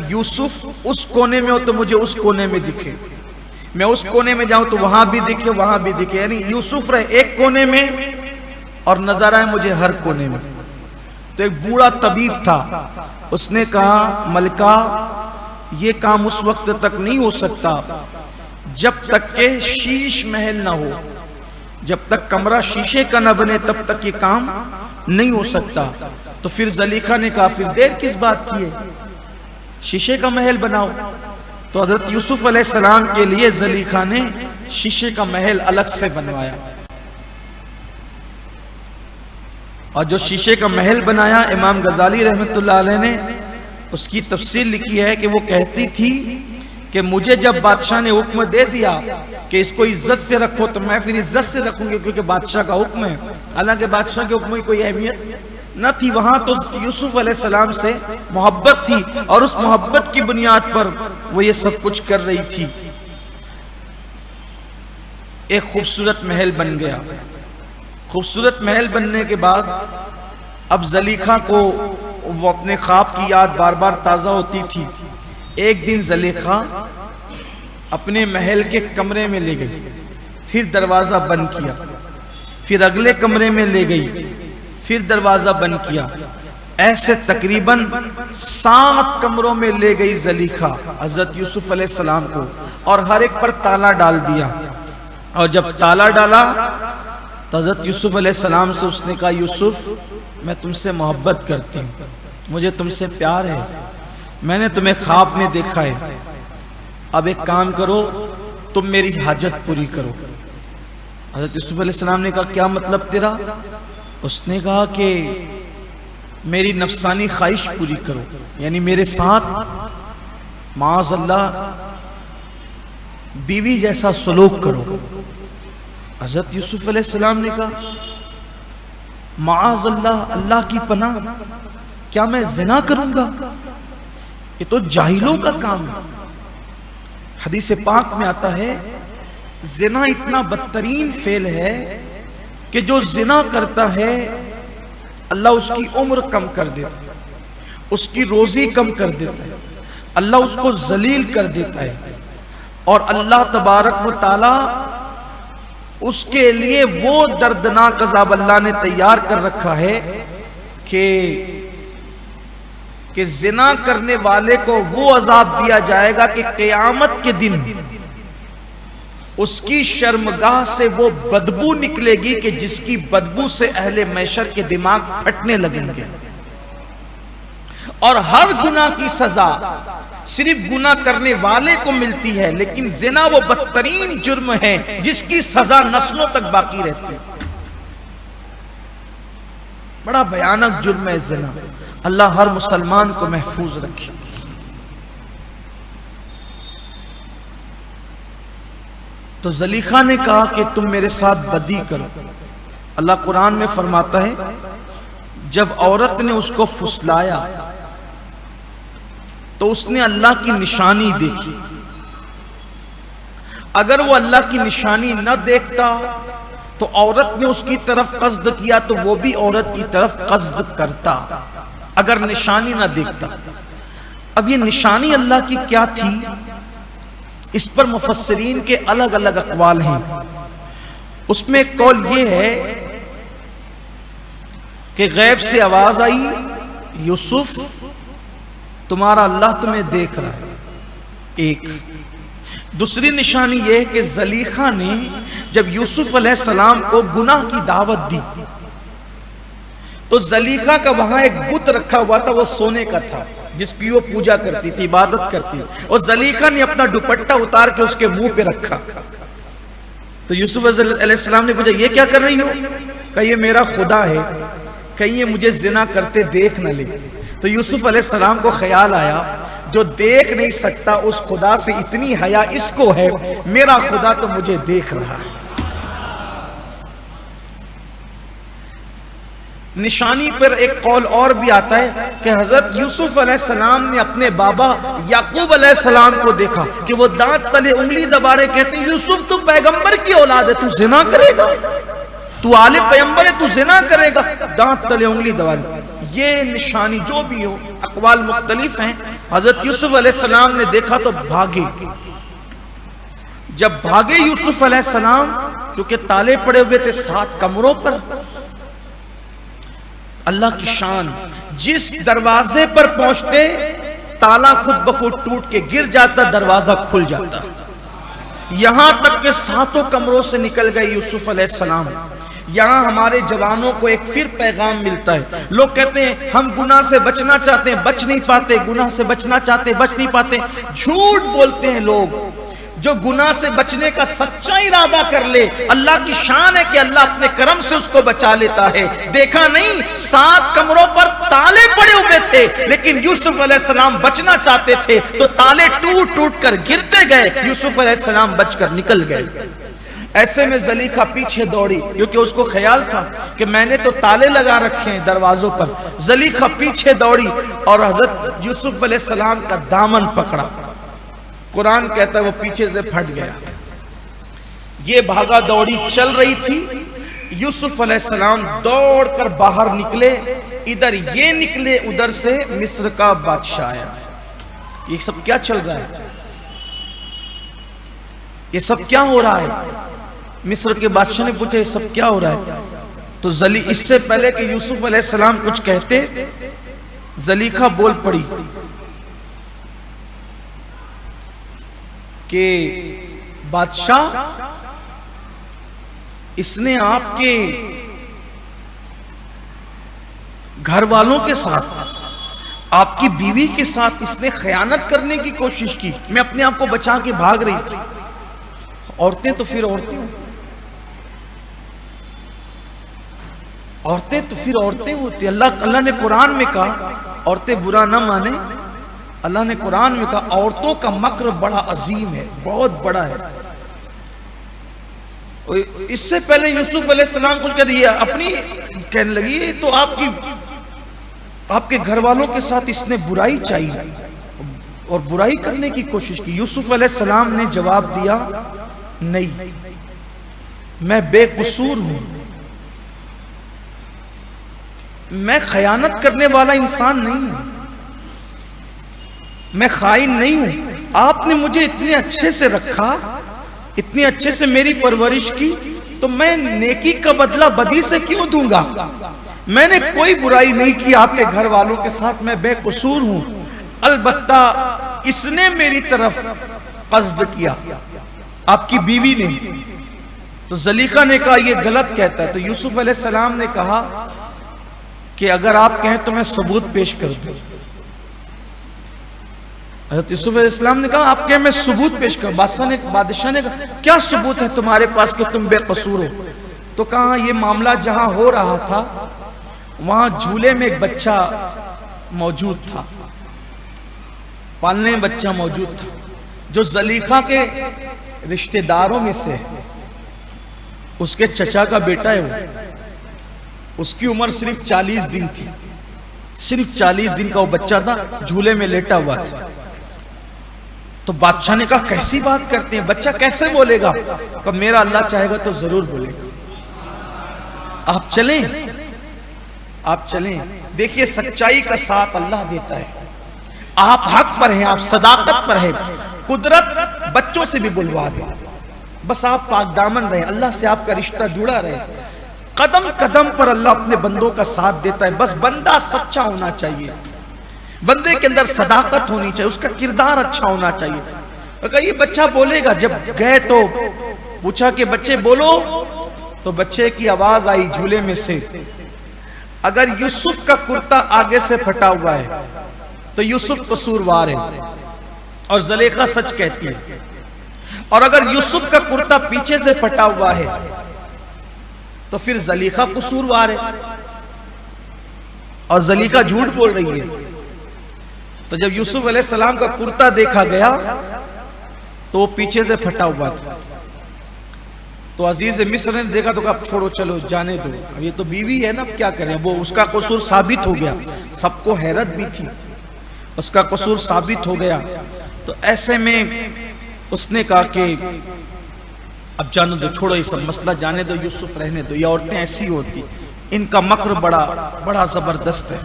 یوسف اس کونے میں ہو تو مجھے اس کونے میں دکھے، میں اس کونے میں جاؤں تو وہاں بھی دکھے وہاں بھی دکھے، یعنی یوسف رہے ایک کونے میں اور نظر آئے مجھے ہر کونے میں۔ تو ایک بوڑھا طبیب تھا، اس نے کہا ملکہ یہ کام اس وقت تک نہیں ہو سکتا جب تک کہ شیش محل نہ ہو، جب تک کمرہ شیشے کا نہ بنے تب تک یہ کام نہیں ہو سکتا۔ تو پھر زلیخا نے کہا پھر دیر کس بات کی ہے، شیشے کا محل بناؤ۔ تو حضرت یوسف علیہ السلام کے لیے زلیخا نے شیشے کا محل الگ سے بنوایا، اور جو شیشے کا محل بنایا امام غزالی رحمت اللہ علیہ نے اس کی تفسیر لکھی ہے کہ وہ کہتی تھی کہ مجھے جب بادشاہ نے حکم دے دیا کہ اس کو عزت سے رکھو تو میں پھر عزت سے رکھوں گی، کیونکہ بادشاہ کا حکم ہے، حالانکہ بادشاہ کے حکم کی کوئی اہمیت نہ تھی، وہاں تو یوسف علیہ السلام سے محبت تھی اور اس محبت کی بنیاد پر وہ یہ سب کچھ کر رہی تھی۔ ایک خوبصورت محل بن گیا، خوبصورت محل بننے کے بعد اب زلیخا کو وہ اپنے خواب کی یاد بار بار تازہ ہوتی تھی۔ ایک دن زلیخا اپنے محل کے کمرے میں لے گئی، پھر دروازہ بند کیا، پھر اگلے کمرے میں لے گئی، پھر دروازہ بند کیا، ایسے تقریباً 7 کمروں میں لے گئی زلیخا حضرت یوسف علیہ السلام کو، اور ہر ایک پر تالا ڈال دیا، اور جب تالا ڈالا تو حضرت یوسف علیہ السلام سے اس نے کہا یوسف میں تم سے محبت کرتی ہوں، مجھے تم سے پیار ہے، میں نے تمہیں خواب میں دیکھا ہے، اب ایک کام کرو تم میری حاجت پوری کرو۔ حضرت یوسف علیہ السلام نے کہا کیا مطلب تیرا؟ اس نے کہا کہ میری نفسانی خواہش پوری کرو، یعنی میرے ساتھ معاذ اللہ بیوی جیسا سلوک کرو۔ حضرت یوسف علیہ السلام نے کہا معاذ اللہ، اللہ کی پناہ، کیا میں زنا کروں گا؟ یہ تو جاہلوں کا کام ہے۔ حدیث پاک میں آتا ہے زنا اتنا بدترین فعل ہے کہ جو زنا کرتا ہے اللہ اس کی عمر کم کر دیتا ہے، اس کی روزی کم کر دیتا ہے، اللہ اس کو ذلیل کر دیتا ہے، اور اللہ تبارک و تعالی اس کے لیے وہ دردناک عذاب اللہ نے تیار کر رکھا ہے کہ زنا کرنے والے کو وہ عذاب دیا جائے گا کہ قیامت کے دن اس کی شرمگاہ سے وہ بدبو نکلے گی کہ جس کی بدبو سے اہل محشر کے دماغ پھٹنے لگیں گے۔ اور ہر گناہ کی سزا صرف گناہ کرنے والے کو ملتی ہے، لیکن زنا وہ بدترین جرم ہے جس کی سزا نسلوں تک باقی رہتی ہے۔ بڑا بھیانک جرم ہے زنا، اللہ ہر مسلمان کو محفوظ رکھے۔ تو زلیخا نے کہا کہ تم میرے ساتھ بدی کرو۔ اللہ قرآن میں فرماتا ہے جب عورت نے اس کو پھسلایا تو اس نے اللہ کی نشانی دیکھی، اگر وہ اللہ کی نشانی نہ دیکھتا تو عورت نے اس کی طرف قصد کیا تو وہ بھی عورت کی طرف قصد کرتا، اگر نشانی نہ دیکھتا۔ اب یہ نشانی اللہ کی کیا تھی، اس پر مفسرین کے الگ الگ اقوال ہیں۔ اس میں ایک قول یہ ہے کہ غیب سے آواز آئی، یوسف تمہارا اللہ تمہیں دیکھ رہا ہے، ایک۔ دوسری نشانی یہ ہے کہ زلیخا نے جب یوسف علیہ السلام کو گناہ کی دعوت دی تو زلیخا کا وہاں ایک بت رکھا ہوا تھا، وہ سونے کا تھا جس کی وہ پوجا کرتی تھی، عبادت کرتی، اور زلیخا نے اپنا دوپٹہ اتار کے اس کے منہ پہ رکھا۔ تو یوسف علیہ السلام نے پوچھا یہ کیا کر رہی ہو؟ کہا یہ میرا خدا ہے، کہیں یہ مجھے زنا کرتے دیکھ نہ لے۔ تو یوسف علیہ السلام کو خیال آیا جو دیکھ نہیں سکتا اس خدا سے اتنی حیا اس کو ہے، میرا خدا تو مجھے دیکھ رہا ہے۔ نشانی پر ایک قول اور بھی آتا ہے کہ حضرت یوسف علیہ السلام نے اپنے بابا یعقوب علیہ السلام کو دیکھا کہ وہ دانت تلے انگلی دبا رہے، کہتے ہیں یوسف تو پیغمبر کی اولاد ہے، تو زنا کرے گا، تو آل پیغمبر ہے، تو زنا کرے گا، دانت تلے انگلی دبا رہے۔ یہ نشانی جو بھی ہو، اقوال مختلف ہیں۔ حضرت یوسف علیہ السلام نے دیکھا تو بھاگے۔ جب بھاگے یوسف علیہ السلام، چونکہ تالے پڑے ہوئے تھے 7 کمروں پر، اللہ کی شان، جس دروازے پر پہنچتے تالا خود بخود ٹوٹ کے گر جاتا، دروازہ کھل جاتا، یہاں تک کہ 7 کمروں سے نکل گئے یوسف علیہ السلام۔ یہاں ہمارے جوانوں کو ایک پھر پیغام ملتا ہے۔ لوگ کہتے ہیں ہم گناہ سے بچنا چاہتے ہیں، بچ نہیں پاتے، گناہ سے بچنا چاہتے ہیں، بچ نہیں پاتے۔ جھوٹ بولتے ہیں لوگ۔ جو گناہ سے بچنے کا سچا ارادہ کر لے، اللہ کی شان ہے کہ اللہ اپنے کرم سے اس کو بچا لیتا ہے۔ دیکھا نہیں 7 کمروں پر تالے پڑے ہوئے تھے، لیکن یوسف علیہ السلام بچنا چاہتے تھے تو تالے ٹوٹ ٹوٹ کر گرتے گئے، یوسف علیہ السلام بچ کر نکل گئے۔ ایسے میں زلیخا پیچھے دوڑی، کیونکہ اس کو خیال تھا کہ میں نے تو تالے لگا رکھے ہیں دروازوں پر۔ زلیخا پیچھے دوڑی اور حضرت یوسف علیہ السلام کا دامن پکڑا۔ قرآن کہتا ہے وہ پیچھے سے پھٹ گیا۔ یہ بھاگا دوڑی چل رہی تھی، یوسف علیہ السلام دوڑ کر باہر نکلے، ادھر یہ نکلے، ادھر سے مصر کا بادشاہ آیا۔ یہ سب کیا چل رہا ہے؟ یہ سب کیا ہو رہا ہے؟ مصر کے بادشاہ نے پوچھا یہ سب کیا ہو رہا ہے؟ تو اس سے پہلے کہ یوسف علیہ السلام کچھ کہتے، زلیخا بول پڑی کہ بادشاہ، اس نے آپ کے گھر والوں کے ساتھ، آپ کی بیوی کے ساتھ اس نے خیانت کرنے کی کوشش کی۔ میں اپنے آپ کو بچا کے بھاگ رہی تھی۔ عورتیں تو پھر عورتیں ہوتی۔ اللہ نے قرآن میں کہا عورتیں برا نہ مانے، اللہ نے قرآن میں کہا عورتوں کا مکر بڑا عظیم ہے، بہت بڑا ہے۔ اس سے پہلے یوسف علیہ السلام کچھ کہہ دیا، اپنی کہنے لگی تو آپ کے گھر والوں کے ساتھ اس نے برائی چاہی اور برائی کرنے کی کوشش کی۔ یوسف علیہ السلام نے جواب دیا نہیں، میں بے قصور ہوں، میں خیانت کرنے والا انسان نہیں ہوں، میں خائن نہیں ہوں۔ آپ نے مجھے اتنے اچھے سے رکھا، اتنے اچھے سے میری پرورش کی، تو میں نیکی کا بدلہ بدی سے کیوں دوں گا؟ میں نے کوئی برائی نہیں کی آپ کے گھر والوں کے ساتھ، میں بے قصور ہوں۔ البتہ اس نے میری طرف قصد کیا، آپ کی بیوی نے۔ تو زلیخا نے کہا یہ غلط کہتا ہے۔ تو یوسف علیہ السلام نے کہا کہ اگر آپ کہیں تو میں ثبوت پیش کر دوں۔ حضرت یوسف علیہ السلام نے کہا آپ کہیں میں ثبوت پیش کروں۔ بادشاہ نے کہا کیا ثبوت ہے تمہارے پاس کہ تم بے قصور ہو؟ تو کہا یہ معاملہ جہاں ہو رہا تھا وہاں جھولے میں ایک بچہ موجود تھا، پالنے میں بچہ موجود تھا، جو زلیخا کے رشتہ داروں میں سے اس کے چچا کا بیٹا ہے۔ وہ اس کی عمر صرف 40 دن تھی، صرف 40 دن کا وہ بچہ تھا، جھولے میں لیٹا ہوا تھا۔ تو بادشاہ نے کہا کیسی بات کرتے ہیں، بچہ کیسے بولے گا؟ کہ میرا اللہ چاہے گا تو ضرور بولے گا، آپ چلیں، آپ چلیں۔ دیکھیے سچائی کا ساتھ اللہ دیتا ہے، آپ حق پر ہیں، آپ صداقت پر ہیں، قدرت بچوں سے بھی بلوا دے، بس آپ پاک دامن رہیں، اللہ سے آپ کا رشتہ جڑا رہے۔ قدم قدم پر اللہ اپنے بندوں کا ساتھ دیتا ہے، بس بندہ سچا ہونا چاہیے، بندے کے اندر صداقت ہونی چاہیے، اس کا کردار اچھا ہونا چاہیے۔ کہا یہ بچہ بولے گا۔ جب گئے تو پوچھا کہ بچے بولو، تو بچے کی آواز آئی جھولے میں سے، اگر یوسف کا کرتا آگے سے پھٹا ہوا ہے تو یوسف قصوروار ہے اور زلیخا سچ کہتی ہے، اور اگر یوسف کا کرتا پیچھے سے پھٹا ہوا ہے تو پھر زلیخا قصوروار ہے اور زلیخا جھوٹ بول رہی ہے۔ تو جب یوسف علیہ السلام کا کرتا دیکھا گیا تو وہ پیچھے سے پھٹا ہوا تھا، تو عزیز مصر نے دیکھا تو کہا چھوڑو چلو جانے دو، اب یہ تو بیوی ہے نا، اب کیا کریں، وہ اس کا قصور ثابت ہو گیا، سب کو حیرت بھی تھی، اس کا قصور ثابت ہو گیا۔ تو ایسے میں اس نے کہا کہ اب جانے دو، چھوڑو یہ سب مسئلہ، جانے دو، یوسف رہنے دو، یہ عورتیں ایسی ہوتی، ان کا مکر بڑا زبردست ہے۔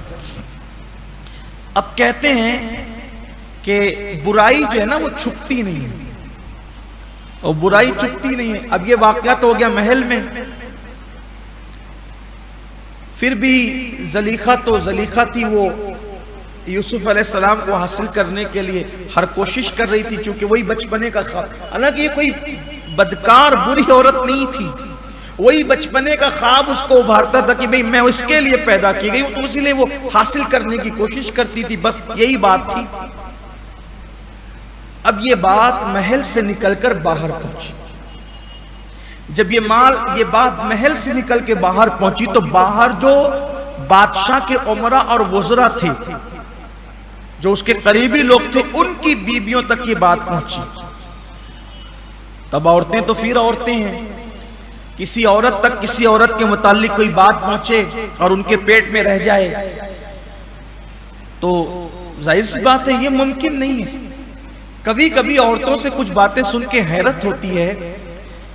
اب کہتے ہیں کہ برائی جو ہے نا وہ چھپتی نہیں ہے، اور برائی چھپتی نہیں ہے۔ اب یہ واقعہ تو ہو گیا محل میں، پھر بھی زلیخا تو زلیخا تھی، وہ یوسف علیہ السلام کو حاصل کرنے کے لیے ہر کوشش کر رہی تھی، چونکہ وہی بچپنے کا خواب، حالانکہ یہ کوئی بدکار بری عورت نہیں تھی، وہی بچپنے کا خواب اس کو ابھارتا تھا کہ بھئی میں اس کے لیے پیدا کی گئی ہوں، تو اسی لیے وہ حاصل کرنے کی کوشش کرتی تھی، بس یہی بات تھی۔ اب یہ بات محل سے نکل کر باہر پہنچی، جب یہ بات محل سے نکل کے باہر پہنچی تو باہر جو بادشاہ کے عمرہ اور وزراء تھے، جو اس کے قریبی لوگ تھے، ان کی بیویوں تک یہ بات پہنچی۔ تب عورتیں تو پھر عورتیں ہیں، کسی عورت تک کسی عورت کے متعلق کوئی بات پہنچے اور ان کے پیٹ میں رہ جائے تو ظاہر سی بات ہے یہ ممکن نہیں ہے۔ کبھی کبھی عورتوں سے کچھ باتیں سن کے حیرت ہوتی ہے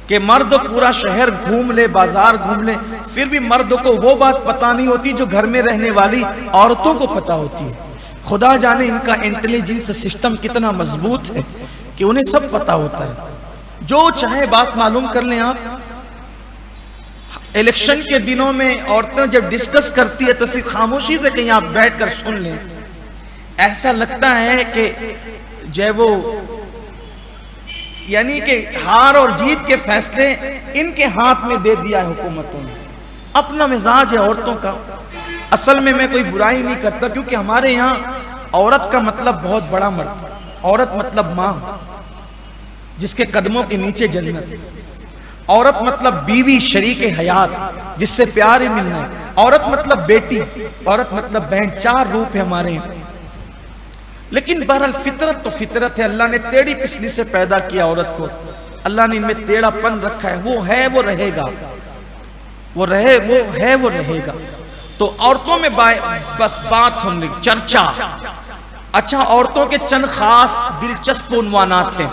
کہ مرد پورا شہر گھوم لے، بازار گھوم لے، پھر بھی مرد کو وہ بات پتہ نہیں ہوتی جو گھر میں رہنے والی عورتوں کو پتہ ہوتی ہے۔ خدا جانے ان کا انٹیلیجنس سسٹم کتنا مضبوط ہے کہ انہیں سب پتہ ہوتا ہے، جو چاہے بات معلوم کر لیں آپ۔ الیکشن کے دنوں میں عورتیں جب ڈسکس کرتی ہے تو صرف خاموشی سے کہیں آپ بیٹھ کر سن لیں، ایسا لگتا ہے کہ جو وہ یعنی کہ ہار اور جیت کے فیصلے ان کے ہاتھ میں دے دیا ہے حکومتوں نے۔ اپنا مزاج ہے عورتوں کا، اصل میں کوئی برائی نہیں کرتا، کیونکہ ہمارے یہاں عورت کا مطلب بہت بڑا مرتبہ، عورت مطلب ماں جس کے قدموں کے نیچے جنت، عورت مطلب بیوی شریک حیات جس سے پیار ہی ملنا ہے، عورت مطلب بیٹی، عورت مطلب بہن، چار روپ ہے ہمارے یہاں۔ لیکن بہرحال فطرت تو فطرت ہے، اللہ نے ٹیڑھی پسلی سے پیدا کیا عورت کو، اللہ نے ان میں ٹیڑھا پن رکھا ہے، وہ ہے وہ رہے گا، وہ رہے گا۔ تو عورتوں میں بس بات ہم نے چرچا۔ اچھا، عورتوں کے چند خاص دلچسپ عنوانات ہیں۔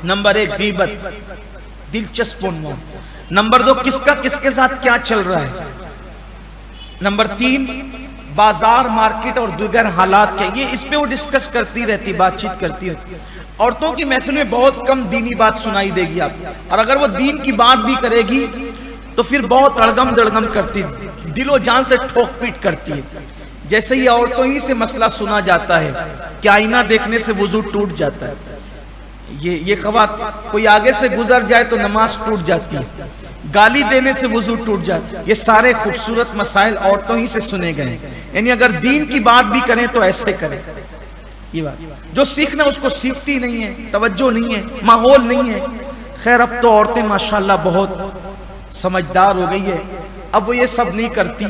نمبر 1 غیبت، دلچسپ عنوان۔ نمبر 2 کس کے ساتھ کیا چل رہا ہے۔ نمبر 3 بازار، مارکیٹ اور دیگر حالات کیا، یہ اس پہ وہ ڈسکس کرتی رہتی، بات چیت کرتی رہتی۔ عورتوں کی محفل میں بہت کم دینی بات سنائی دے گی آپ، اور اگر وہ دین کی بات بھی کرے گی تو پھر بہت اڑگم دڑگم کرتی، دل و جان سے ٹھوک پیٹ کرتی ہے۔ جیسے ہی عورتوں ہی سے مسئلہ سنا جاتا ہے کہ آئینہ دیکھنے سے وضو ٹوٹ جاتا ہے، یہ خواتین کوئی آگے سے گزر جائے تو نماز ٹوٹ جاتی ہے، گالی دینے سے وضو ٹوٹ جاتا ہے، یہ سارے خوبصورت مسائل عورتوں ہی سے سنے گئے۔ یعنی اگر دین کی بات بھی کریں تو ایسے کریں، یہ بات جو سیکھنا اس کو سیکھتی نہیں ہے، توجہ نہیں ہے، ماحول نہیں ہے۔ خیر اب تو عورتیں ماشاءاللہ بہت سمجھدار ہو گئی ہے، اب وہ یہ سب نہیں کرتی،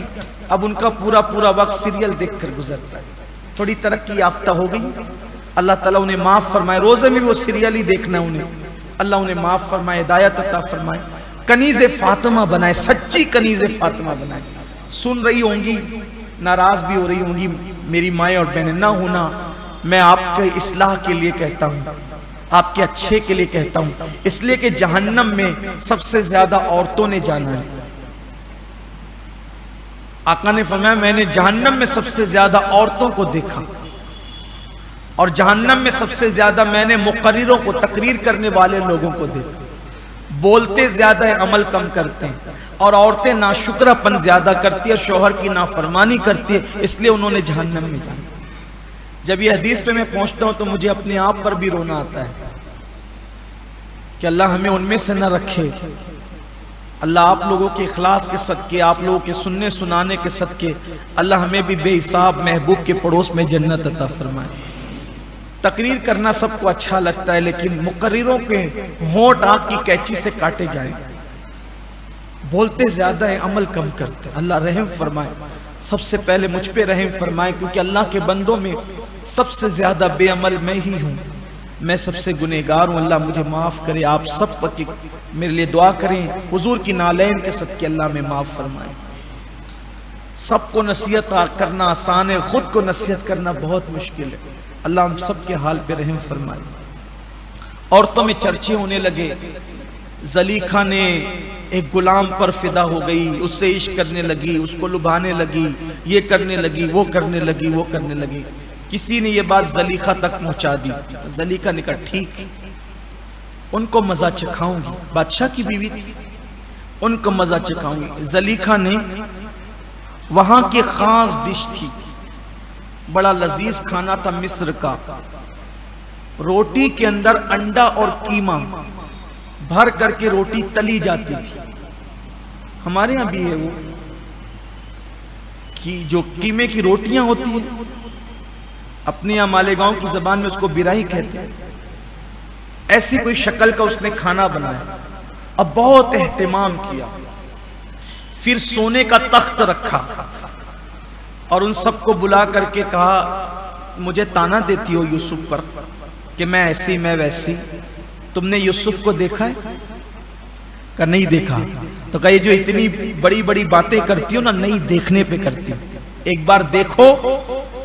اب ان کا پورا وقت سیریل دیکھ کر گزرتا ہے، تھوڑی ترقی یافتہ ہو گئی۔ اللہ تعالیٰ انہیں معاف فرمائے، روزے میں بھی وہ سیریل ہی دیکھنا انہیں، اللہ انہیں معاف فرمائے، ہدایت عطا فرمائے، کنیز فاطمہ بنائے، سچی کنیز فاطمہ بنائے۔ سن رہی ہوں گی، ناراض بھی ہو رہی ہوں گی میری مائیں اور بہنیں، نہ ہونا، میں آپ کے اصلاح کے لیے کہتا ہوں آپ کے اچھے کے لیے کہتا ہوں، اس لیے کہ جہنم میں سب سے زیادہ عورتوں نے جانا ہے۔ آقا نے فرمایا میں نے جہنم میں سب سے زیادہ عورتوں کو دیکھا، اور جہنم میں سب سے زیادہ میں نے مقرروں کو، تقریر کرنے والے لوگوں کو دیکھا۔ بولتے زیادہ ہیں، عمل کم کرتے ہیں، اور عورتیں ناشکرہ پن زیادہ کرتی ہے، شوہر کی نافرمانی کرتی ہے، اس لیے انہوں نے جہنم میں جانا۔ جب یہ حدیث پہ میں پہنچتا ہوں تو مجھے اپنے آپ پر بھی رونا آتا ہے کہ اللہ ہمیں ان میں سے نہ رکھے۔ اللہ آپ لوگوں کے اخلاص کے صدقے، آپ لوگوں کے سننے سنانے کے صدقے، اللہ ہمیں بھی بے حساب محبوب کے پڑوس میں جنت عطا فرمائے۔ تقریر کرنا سب کو اچھا لگتا ہے، لیکن مقرروں کے ہونٹ آنکھ کی قینچی سے کاٹے جائیں۔ بولتے زیادہ ہیں، عمل کم کرتے ہیں۔ اللہ رحم فرمائے، سب سے پہلے مجھ پہ رحم فرمائے، کیونکہ اللہ کے بندوں میں سب سے زیادہ بے عمل میں ہی ہوں، میں سب سے گنہگار ہوں۔ اللہ مجھے معاف کرے، آپ سب پر میرے لیے دعا کریں، حضور کی نالین کے صدقے اللہ میں معاف فرمائے۔ سب کو نصیحت کرنا آسان ہے، خود کو نصیحت کرنا بہت مشکل ہے۔ اللہ ہم سب کے حال پہ رحم فرمائے۔ عورتوں میں چرچے ہونے لگے، زلیخا نے ایک غلام پر فدا ہو گئی، اس سے عشق کرنے لگی، اس کو لبھانے لگی، یہ کرنے لگی، وہ کرنے لگی، وہ کرنے لگی۔ کسی نے یہ بات زلیخا تک پہنچا دی۔ زلیخا نے کہا ٹھیک، ان کو مزہ چکھاؤں گی، بادشاہ کی بیوی تھی، ان کو مزہ چکھاؤں گی۔ زلیخا نے وہاں کی خاص ڈش تھی، بڑا لذیذ کھانا تھا مصر کا، روٹی کے اندر انڈا اور قیمہ بھر کر کے روٹی تلی جاتی تھی۔ ہمارے ہاں بھی ہے وہ کہ جو قیمے کی روٹیاں ہوتی ہیں، اپنے یہاں مالیگاؤں کی زبان میں اس کو برائی کہتے ہیں، ایسی کوئی شکل کا اس نے کھانا بنایا، اب بہت اہتمام کیا، پھر سونے کا تخت رکھا اور ان سب کو بلا کر کے کہا مجھے تانا دیتی ہو یوسف پر کہ میں ایسی میں ویسی، تم نے یوسف کو دیکھا ہے؟ کہ نہیں دیکھا۔ تو کہا یہ جو اتنی بڑی بڑی باتیں کرتی ہو نا، نہیں دیکھنے پہ کرتی، ایک بار دیکھو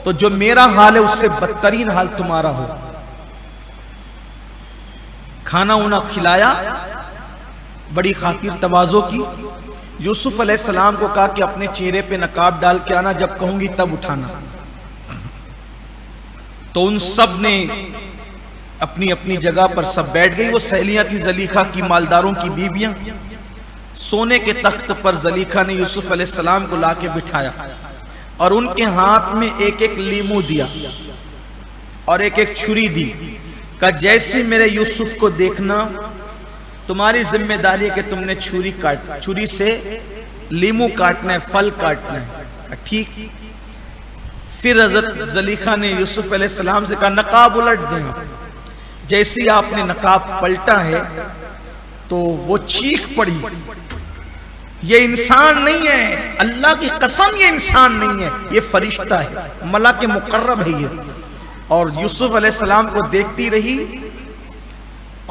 تو جو میرا حال ہے اس سے بدترین حال تمہارا ہو۔ کھانا انہا کھلایا، بڑی خاطر تواضع کی۔ یوسف علیہ السلام کو کہا کہ اپنے چہرے پہ نقاب ڈال کے آنا، جب کہوں گی تب اٹھانا۔ تو ان سب نے اپنی اپنی جگہ پر سب بیٹھ گئی۔ وہ سہیلیاں تھی زلیخا کی، مالداروں کی بیویاں۔ سونے کے تخت پر زلیخا نے یوسف علیہ السلام کو لا کے بٹھایا اور ان کے ہاتھ میں ایک ایک لیمو دیا اور ایک ایک چھری دی، کہ جیسے میرے یوسف کو دیکھنا تمہاری ذمہ داری ہے کہ تم نے چھری سے لیمو کاٹنا ہے، پھل کاٹنا ہے۔ ٹھیک۔ پھر حضرت زلیخا نے یوسف علیہ السلام سے کہا نقاب الٹ دیں۔ جیسے ہی آپ نے نقاب پلٹا ہے تو وہ چیخ پڑی، یہ انسان نہیں ہے، اللہ کی قسم یہ انسان نہیں ہے، یہ فرشتہ ہے، ملک مقرب ہے یہ۔ اور یوسف علیہ السلام کو دیکھتی رہی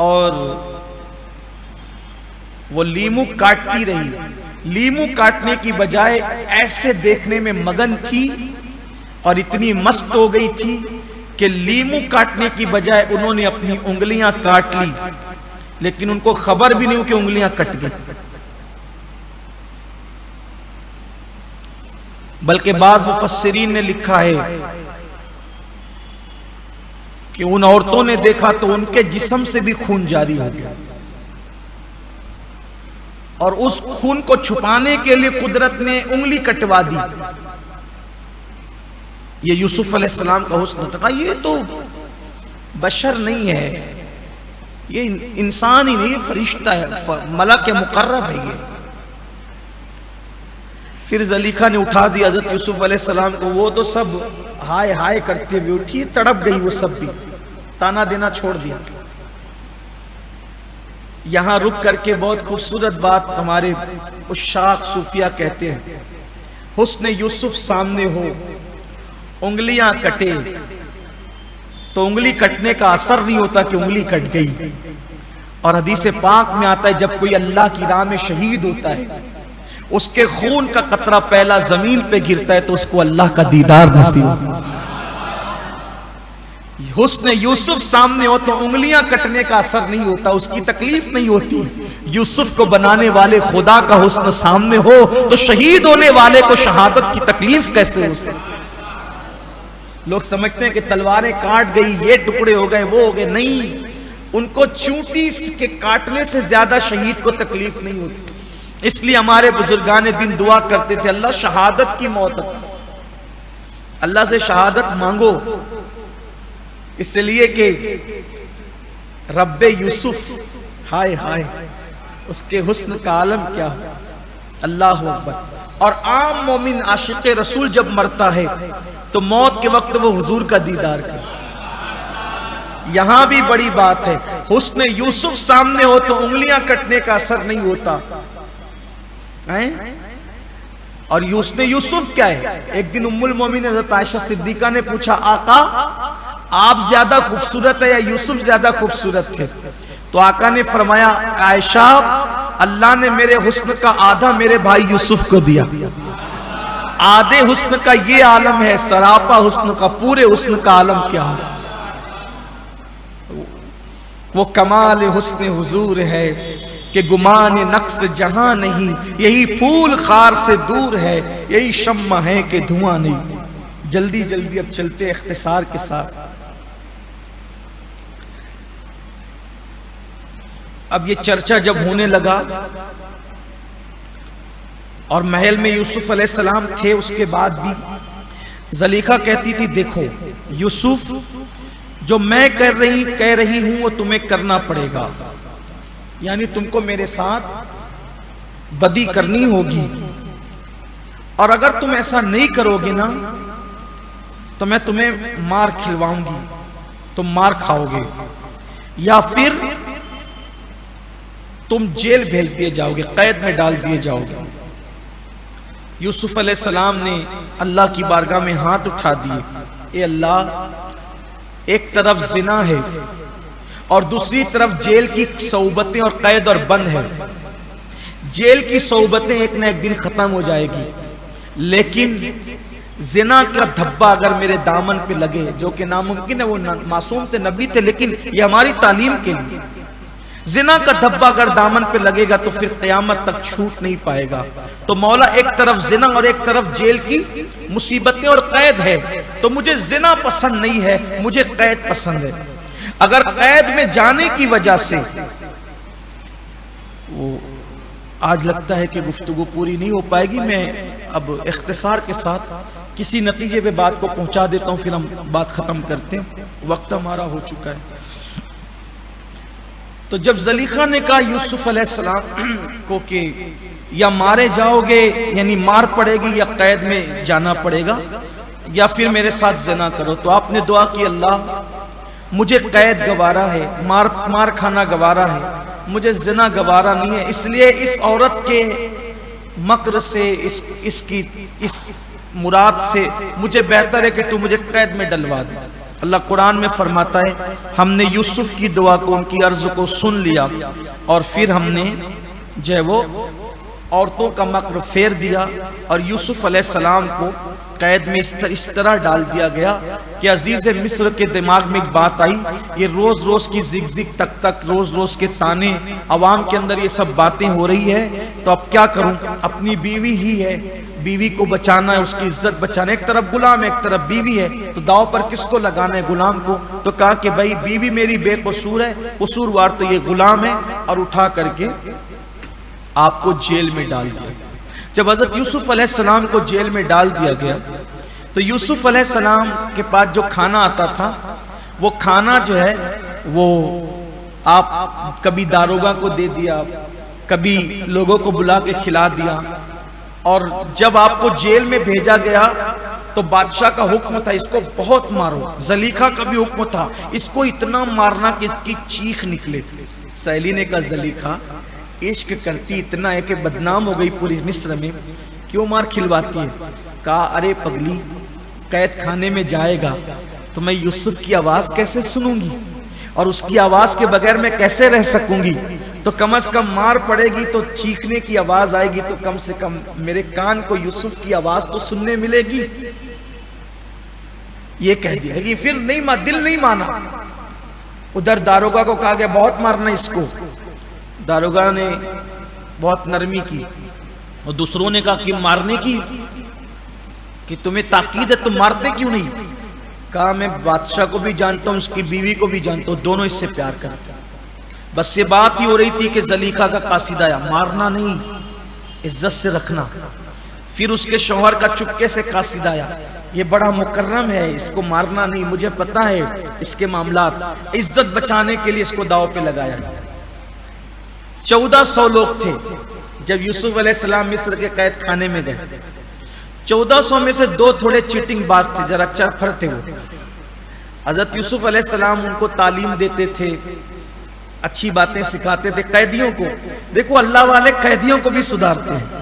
اور وہ لیمو کاٹتی رہی۔ لیمو کاٹنے کی بجائے ایسے دیکھنے میں مگن تھی اور اتنی مست ہو گئی تھی کہ لیمو کاٹنے کی بجائے انہوں نے اپنی انگلیاں کاٹ لی، لیکن ان کو خبر بھی نہیں ہو کہ انگلیاں کٹ گئی۔ بلکہ بعض مفسرین نے لکھا ہے کہ ان عورتوں نے دیکھا تو ان کے جسم سے بھی خون جاری ہو گیا، اور اس خون کو چھپانے کے لیے قدرت نے انگلی کٹوا دی۔ یہ یوسف علیہ السلام کا حسن تھا، یہ تو بشر نہیں ہے، یہ انسان ہی نہیں، فرشتہ ہے، ملک مقرب ہے یہ۔ پھر زلیخا نے اٹھا دیا حضرت یوسف علیہ السلام کو، وہ تو سب ہائے ہائے کرتے ہوئے اٹھی، تڑپ گئی وہ سب بھی، تانا دینا چھوڑ دیا۔ یہاں رک کر کے بہت خوبصورت بات ہمارے عشاق صوفیہ کہتے ہیں، حسن یوسف سامنے ہو انگلیاں کٹے تو انگلی کٹنے کا اثر نہیں ہوتا کہ انگلی کٹ گئی۔ اور حدیث پاک میں آتا ہے جب کوئی اللہ کی راہ میں شہید ہوتا ہے، اس کے خون کا قطرہ پہلا زمین پہ گرتا ہے تو اس کو اللہ کا دیدار نصیب ہوتا ہے۔ حسن یوسف سامنے ہو تو انگلیاں کٹنے کا اثر نہیں ہوتا، اس کی تکلیف نہیں ہوتی۔ یوسف کو بنانے والے خدا کا حسن سامنے ہو تو شہید ہونے والے کو شہادت کی تکلیف کیسے ہو سکتی؟ لوگ سمجھتے ہیں کہ تلواریں کاٹ گئی، یہ ٹکڑے ہو گئے، وہ ہو گئے، نہیں، ان کو چونٹی کے کاٹنے سے زیادہ شہید کو تکلیف نہیں ہوتی۔ اس لیے ہمارے بزرگان دین دعا کرتے تھے، اللہ شہادت کی موت عطا، اللہ سے شہادت مانگو، اس لیے کہ رب یوسف، ہائے ہائے اس کے حسن کا عالم کیا ہو۔ اللہ اکبر۔ اور عام مومن عاشق رسول جب مرتا ہے تو موت کے وقت وہ حضور کا دیدار کرتا۔ یہاں بھی بڑی بات ہے، حسن یوسف سامنے ہو تو انگلیاں کٹنے کا اثر نہیں ہوتا۔ اور حسن یوسف کیا ہے؟ ایک دن ام المومنین حضرت عائشہ صدیقہ نے پوچھا، آقا آپ زیادہ خوبصورت ہے یا یوسف زیادہ خوبصورت تھے؟ تو آقا نے فرمایا، عائشہ اللہ نے میرے حسن کا آدھا میرے بھائی یوسف کو دیا۔ آدھے حسن کا یہ عالم ہے، سراپا حسن کا، پورے حسن کا عالم کیا ہو؟ وہ کمال حسن حضور ہے کہ گمان نقص جہاں نہیں، یہی پھول خار سے دور ہے، یہی شمع ہے کہ دھواں نہیں۔ جلدی جلدی اب چلتے اختصار کے ساتھ۔ اب یہ چرچا جب ہونے لگا اور محل میں یوسف علیہ السلام تھے، اس کے بعد بھی زلیخا کہتی تھی، دیکھو یوسف جو میں کہہ رہی ہوں وہ تمہیں کرنا پڑے گا، یعنی تم کو میرے ساتھ بدی کرنی ہوگی، اور اگر تم ایسا نہیں کرو گے نا تو میں تمہیں مار کھلواؤں گی، تم مار کھاؤ گے، یا پھر تم جیل بھیج دیے جاؤ گے، قید میں ڈال دیے جاؤ گے۔ یوسف علیہ السلام نے اللہ کی بارگاہ میں ہاتھ اٹھا دیے، اے اللہ، ایک طرف زنا ہے اور دوسری طرف جیل کی صعوبتیں اور قید اور بند ہے۔ جیل کی صعوبتیں ایک نہ ایک دن ختم ہو جائے گی، لیکن زنا کا دھبا اگر میرے دامن پہ لگے، جو کہ ناممکن ہے، وہ معصوم تھے، نبی تھے، لیکن یہ ہماری تعلیم کے لیے، زنا کا دھبا اگر دامن پہ لگے گا تو پھر قیامت تک چھوٹ نہیں پائے گا۔ تو مولا ایک طرف زنا اور ایک طرف جیل کی مصیبتیں اور قید ہے، تو مجھے زنا پسند نہیں ہے، مجھے قید پسند ہے۔ اگر قید میں جانے کی وجہ سے، آج لگتا ہے کہ گفتگو پوری نہیں ہو پائے گی، میں اب اختصار کے ساتھ کسی نتیجے پہ بات کو پہنچا دیتا ہوں، پھر ہم بات ختم کرتے ہیں، وقت ہمارا ہو چکا ہے۔ تو جب زلیخا نے کہا یوسف علیہ السلام کو کہ یا مارے جاؤ گے، یعنی مار پڑے گی، یا قید میں جانا پڑے گا، یا پھر میرے ساتھ زنا کرو، تو آپ نے دعا کی، اللہ مجھے قید گوارا ہے، مار کھانا گوارا ہے، مجھے زنا گوارا نہیں ہے، اس لیے اس عورت کے مکر سے، اس مراد سے مجھے بہتر ہے کہ تو مجھے قید میں ڈلوا دے۔ اللہ قرآن میں فرماتا ہے، ہم نے یوسف کی دعا کو، ان کی عرض کو سن لیا، اور پھر ہم نے جو ہے وہ عورتوں کا مکر پھیر دیا، اور یوسف علیہ السلام کو قید میں اس طرح ڈال دیا گیا کہ عزیز مصر کے دماغ میں ایک بات آئی، یہ روز روز کی زگ زگ تک تک، روز روز کے تانے، عوام کے اندر یہ سب باتیں ہو رہی ہے، تو اب کیا کروں؟ اپنی بیوی ہی ہے، بیوی کو بچانا ہے، اس کی عزت بچانا ہے، ایک طرف غلام ہے، ایک طرف بیوی ہے، تو داؤ پر کس کو لگانا ہے؟ غلام کو۔ تو کہا کہ بھائی بیوی میری بے قصور ہے، قصوروار تو یہ غلام ہے، اور اٹھا کر کے آپ کو جیل میں ڈال دیا گیا۔ جب حضرت یوسف علیہ السلام کو جیل میں ڈال دیا گیا تو یوسف علیہ السلام کے پاس جو کھانا آتا تھا، وہ کھانا جو ہے وہ آپ کبھی داروغہ کو دے دیا، کبھی لوگوں کو بلا کے کھلا دیا، اور جب آپ کو جیل میں بھیجا گیا تو بادشاہ کا حکم تھا اس کو بہت مارو، زلیخا کا بھی حکم تھا اس کو اتنا مارنا کہ اس کی چیخ نکلے۔ سیلی نے کہا زلیخا عشق کرتی اتنا ہے کہ بدنام ہو گئی پوری مصر میں، کیوں مار کھلواتی ہے؟ کہا ارے پگلی، قید خانے میں جائے گا تو میں یوسف کی آواز کیسے سنوں گی، اور اس کی آواز کے بغیر میں کیسے رہ سکوں گی؟ تو کم از کم مار پڑے گی تو چیخنے کی آواز آئے گی، تو کم سے کم میرے کان کو یوسف کی آواز تو سننے ملے گی۔ یہ کہہ دیا، لیکن پھر نہیں دل نہیں مانا. ادھر داروگا کو کہا گیا بہت مارنا اس کو. داروگا نے بہت نرمی کی، اور دوسروں نے کہا کہ مارنے کی، کہ تمہیں تاکید ہے تم مارتے کیوں نہیں؟ کہا میں بادشاہ کو بھی جانتا ہوں، اس کی بیوی کو بھی جانتا ہوں، دونوں اس سے پیار کرتے ہیں. بس یہ بات ہی ہو رہی تھی کہ زلیخا کا قاصد آیا. مارنا نہیں، عزت سے رکھنا. پھر اس کے شوہر کا چپکے سے قاصد آیا، یہ بڑا مکرم ہے، اس کو مارنا نہیں، مجھے پتا ہے اس کے معاملات. عزت بچانے کے لیے اس کو داؤ پہ لگایا. 1400 لوگ تھے جب یوسف علیہ السلام مصر کے قید خانے میں گئے. 1400 میں سے 2 تھوڑے چیٹنگ باز تھے، ذرا چرفر تھے. وہ حضرت یوسف علیہ السلام ان کو تعلیم دیتے تھے، اچھی باتیں سکھاتے تھے. قیدیوں کو دیکھو، اللہ والے قیدیوں کو بھی سدھارتے ہیں.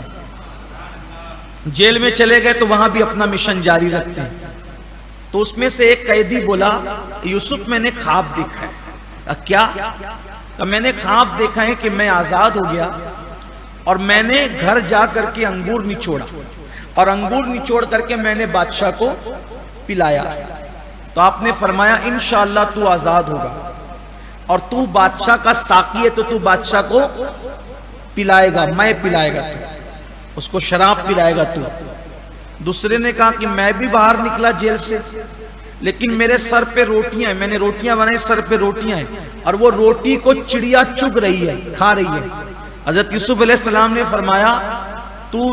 جیل میں چلے گئے تو وہاں بھی اپنا مشن جاری رکھتے ہیں. تو اس میں سے ایک قیدی بولا یوسف میں نے خواب دیکھا ہے. کیا؟ کہ میں نے خواب دیکھا ہے کہ میں آزاد ہو گیا اور میں نے گھر جا کر کے انگور نچوڑا، اور انگور نچوڑ کر کے میں نے بادشاہ کو پلایا. تو آپ نے فرمایا انشاءاللہ تو آزاد ہوگا، اور تو بادشاہ کا ساقی ہے تو تو بادشاہ کو پلائے گا، میں پلائے گا، تو اس کو شراب پلائے گا تو. دوسرے نے کہا کہ میں بھی باہر نکلا جیل سے، لیکن میرے سر پہ روٹیاں ہیں، میں نے روٹیاں بنائی، سر پہ روٹیاں ہیں، اور وہ روٹی کو چڑیا چگ رہی ہے، کھا رہی ہے. حضرت یوسف علیہ السلام نے فرمایا تو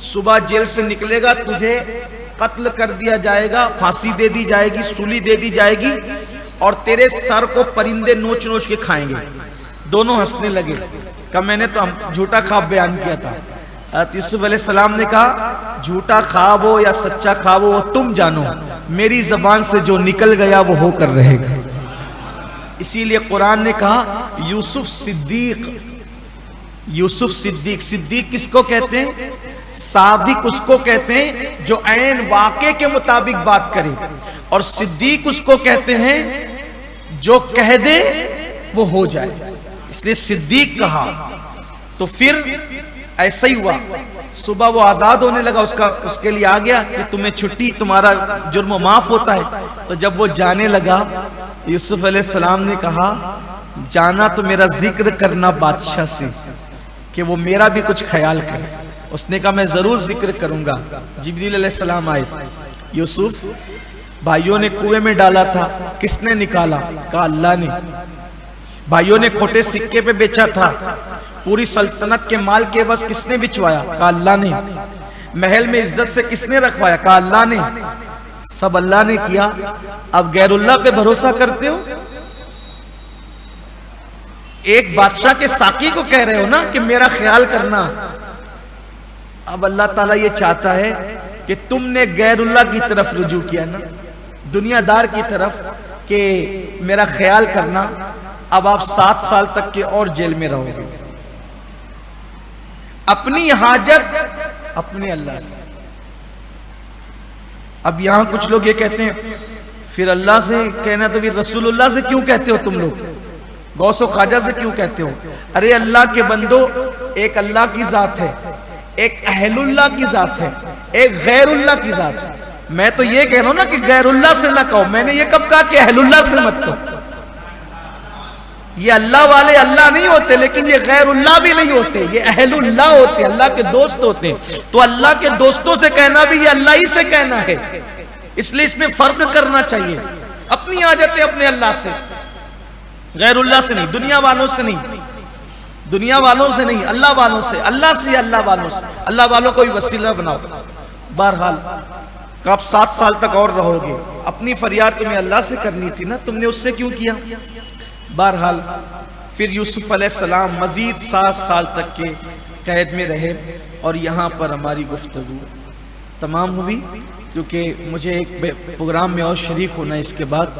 صبح جیل سے نکلے گا، تجھے قتل کر دیا جائے گا، پھانسی دے دی جائے گی، سولی دے دی جائے گی، اور تیرے سر کو پرندے نوچ نوچ کے کھائیں گے. دونوں ہنسنے لگے کہ میں نے تو جھوٹا خواب بیان کیا تھا. حضرت یوسف علیہ السلام نے کہا جھوٹا خواب ہو یا سچا خواب ہو تم جانو، میری زبان سے جو نکل گیا وہ ہو کر رہے گا. اسی لیے قرآن نے کہا یوسف صدیق. یوسف صدیق. صدیق کس کو کہتے ہیں؟ صادق اس کو کہتے ہیں جو عین واقع کے مطابق بات کرے، اور صدیق اس کو کہتے ہیں جو کہہ دے وہ ہو جائے، اس لیے صدیق کہا. تو پھر ایسا ہی ہوا، صبح وہ آزاد ہونے لگا، اس کے لیے آ گیا کہ تمہیں چھٹی، تمہارا جرم معاف ہوتا ہے. تو جب وہ جانے لگا یوسف علیہ السلام نے کہا جانا تو میرا ذکر کرنا بادشاہ سے کہ وہ میرا بھی کچھ خیال کرے. اس نے کہا میں ضرور ذکر کروں گا. جبریل علیہ السلام آئے، یوسف بھائیوں نے کنویں میں ڈالا تھا، کس نے نکالا؟ کہا اللہ نے. بھائیوں نے کھوٹے سکے پہ بیچا تھا، پوری سلطنت کے مال کے عوض کس نے بچوایا؟ کہا اللہ نے. محل میں عزت سے کس نے رکھوایا؟ کہا اللہ نے. سب اللہ نے کیا، اب غیر اللہ پہ بھروسہ کرتے ہو؟ ایک بادشاہ کے ساقی کو کہہ رہے ہو نا کہ میرا خیال کرنا. اب اللہ تعالیٰ یہ چاہتا ہے کہ تم نے غیر اللہ کی طرف رجوع کیا نا، دنیا دار کی طرف، کہ میرا خیال کرنا. اب آپ 7 سال تک کے اور جیل میں رہو گے. اپنی حاجت اپنے اللہ سے. اب یہاں کچھ لوگ یہ کہتے ہیں پھر اللہ سے کہنا تو پھر رسول اللہ سے کیوں کہتے ہو تم لوگ؟ غوث و خواجہ سے کیوں کہتے ہو؟ ارے اللہ کے بندو، ایک اللہ کی ذات ہے، ایک اہل اللہ کی ذات ہے، ایک غیر اللہ کی ذات ہے. میں تو یہ کہہ رہا ہوں نا کہ غیر اللہ سے نہ کہو. میں نے یہ کب کہا کہ اہل اللہ سے مت کہو؟ یہ اللہ والے اللہ نہیں ہوتے، لیکن یہ غیر اللہ بھی نہیں ہوتے، یہ اہل اللہ ہوتے، اللہ کے دوست ہوتے ہیں. تو اللہ کے دوستوں سے کہنا بھی یہ اللہ ہی سے کہنا ہے. اس لیے اس میں فرق کرنا چاہیے. اپنی حاجتیں اپنے اللہ سے، غیر اللہ سے نہیں، دنیا والوں سے نہیں، دنیا والوں سے نہیں، اللہ والوں سے، اللہ سے، اللہ والوں سے. اللہ والوں کو بھی وسیلہ بناؤ. بہرحال کہ آپ 7 سال تک اور رہو گے. اپنی فریاد تمہیں اللہ سے کرنی تھی نا، تم نے اس سے کیوں کیا؟ بہرحال پھر یوسف علیہ السلام مزید 7 سال تک کے قید میں رہے. اور یہاں پر ہماری گفتگو تمام ہوئی، کیونکہ مجھے ایک پروگرام میں اور شریک ہونا ہے اس کے بعد.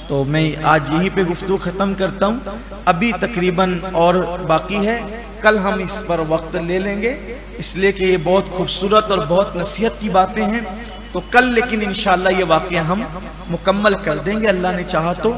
تو میں آج یہیں پہ گفتگو ختم کرتا ہوں. ابھی تقریباً اور باقی ہے، کل ہم اس پر وقت لے لیں گے، اس لیے کہ یہ بہت خوبصورت اور بہت نصیحت کی باتیں ہیں. تو کل لیکن انشاءاللہ یہ واقعہ ہم مکمل کر دیں گے اللہ نے چاہا تو.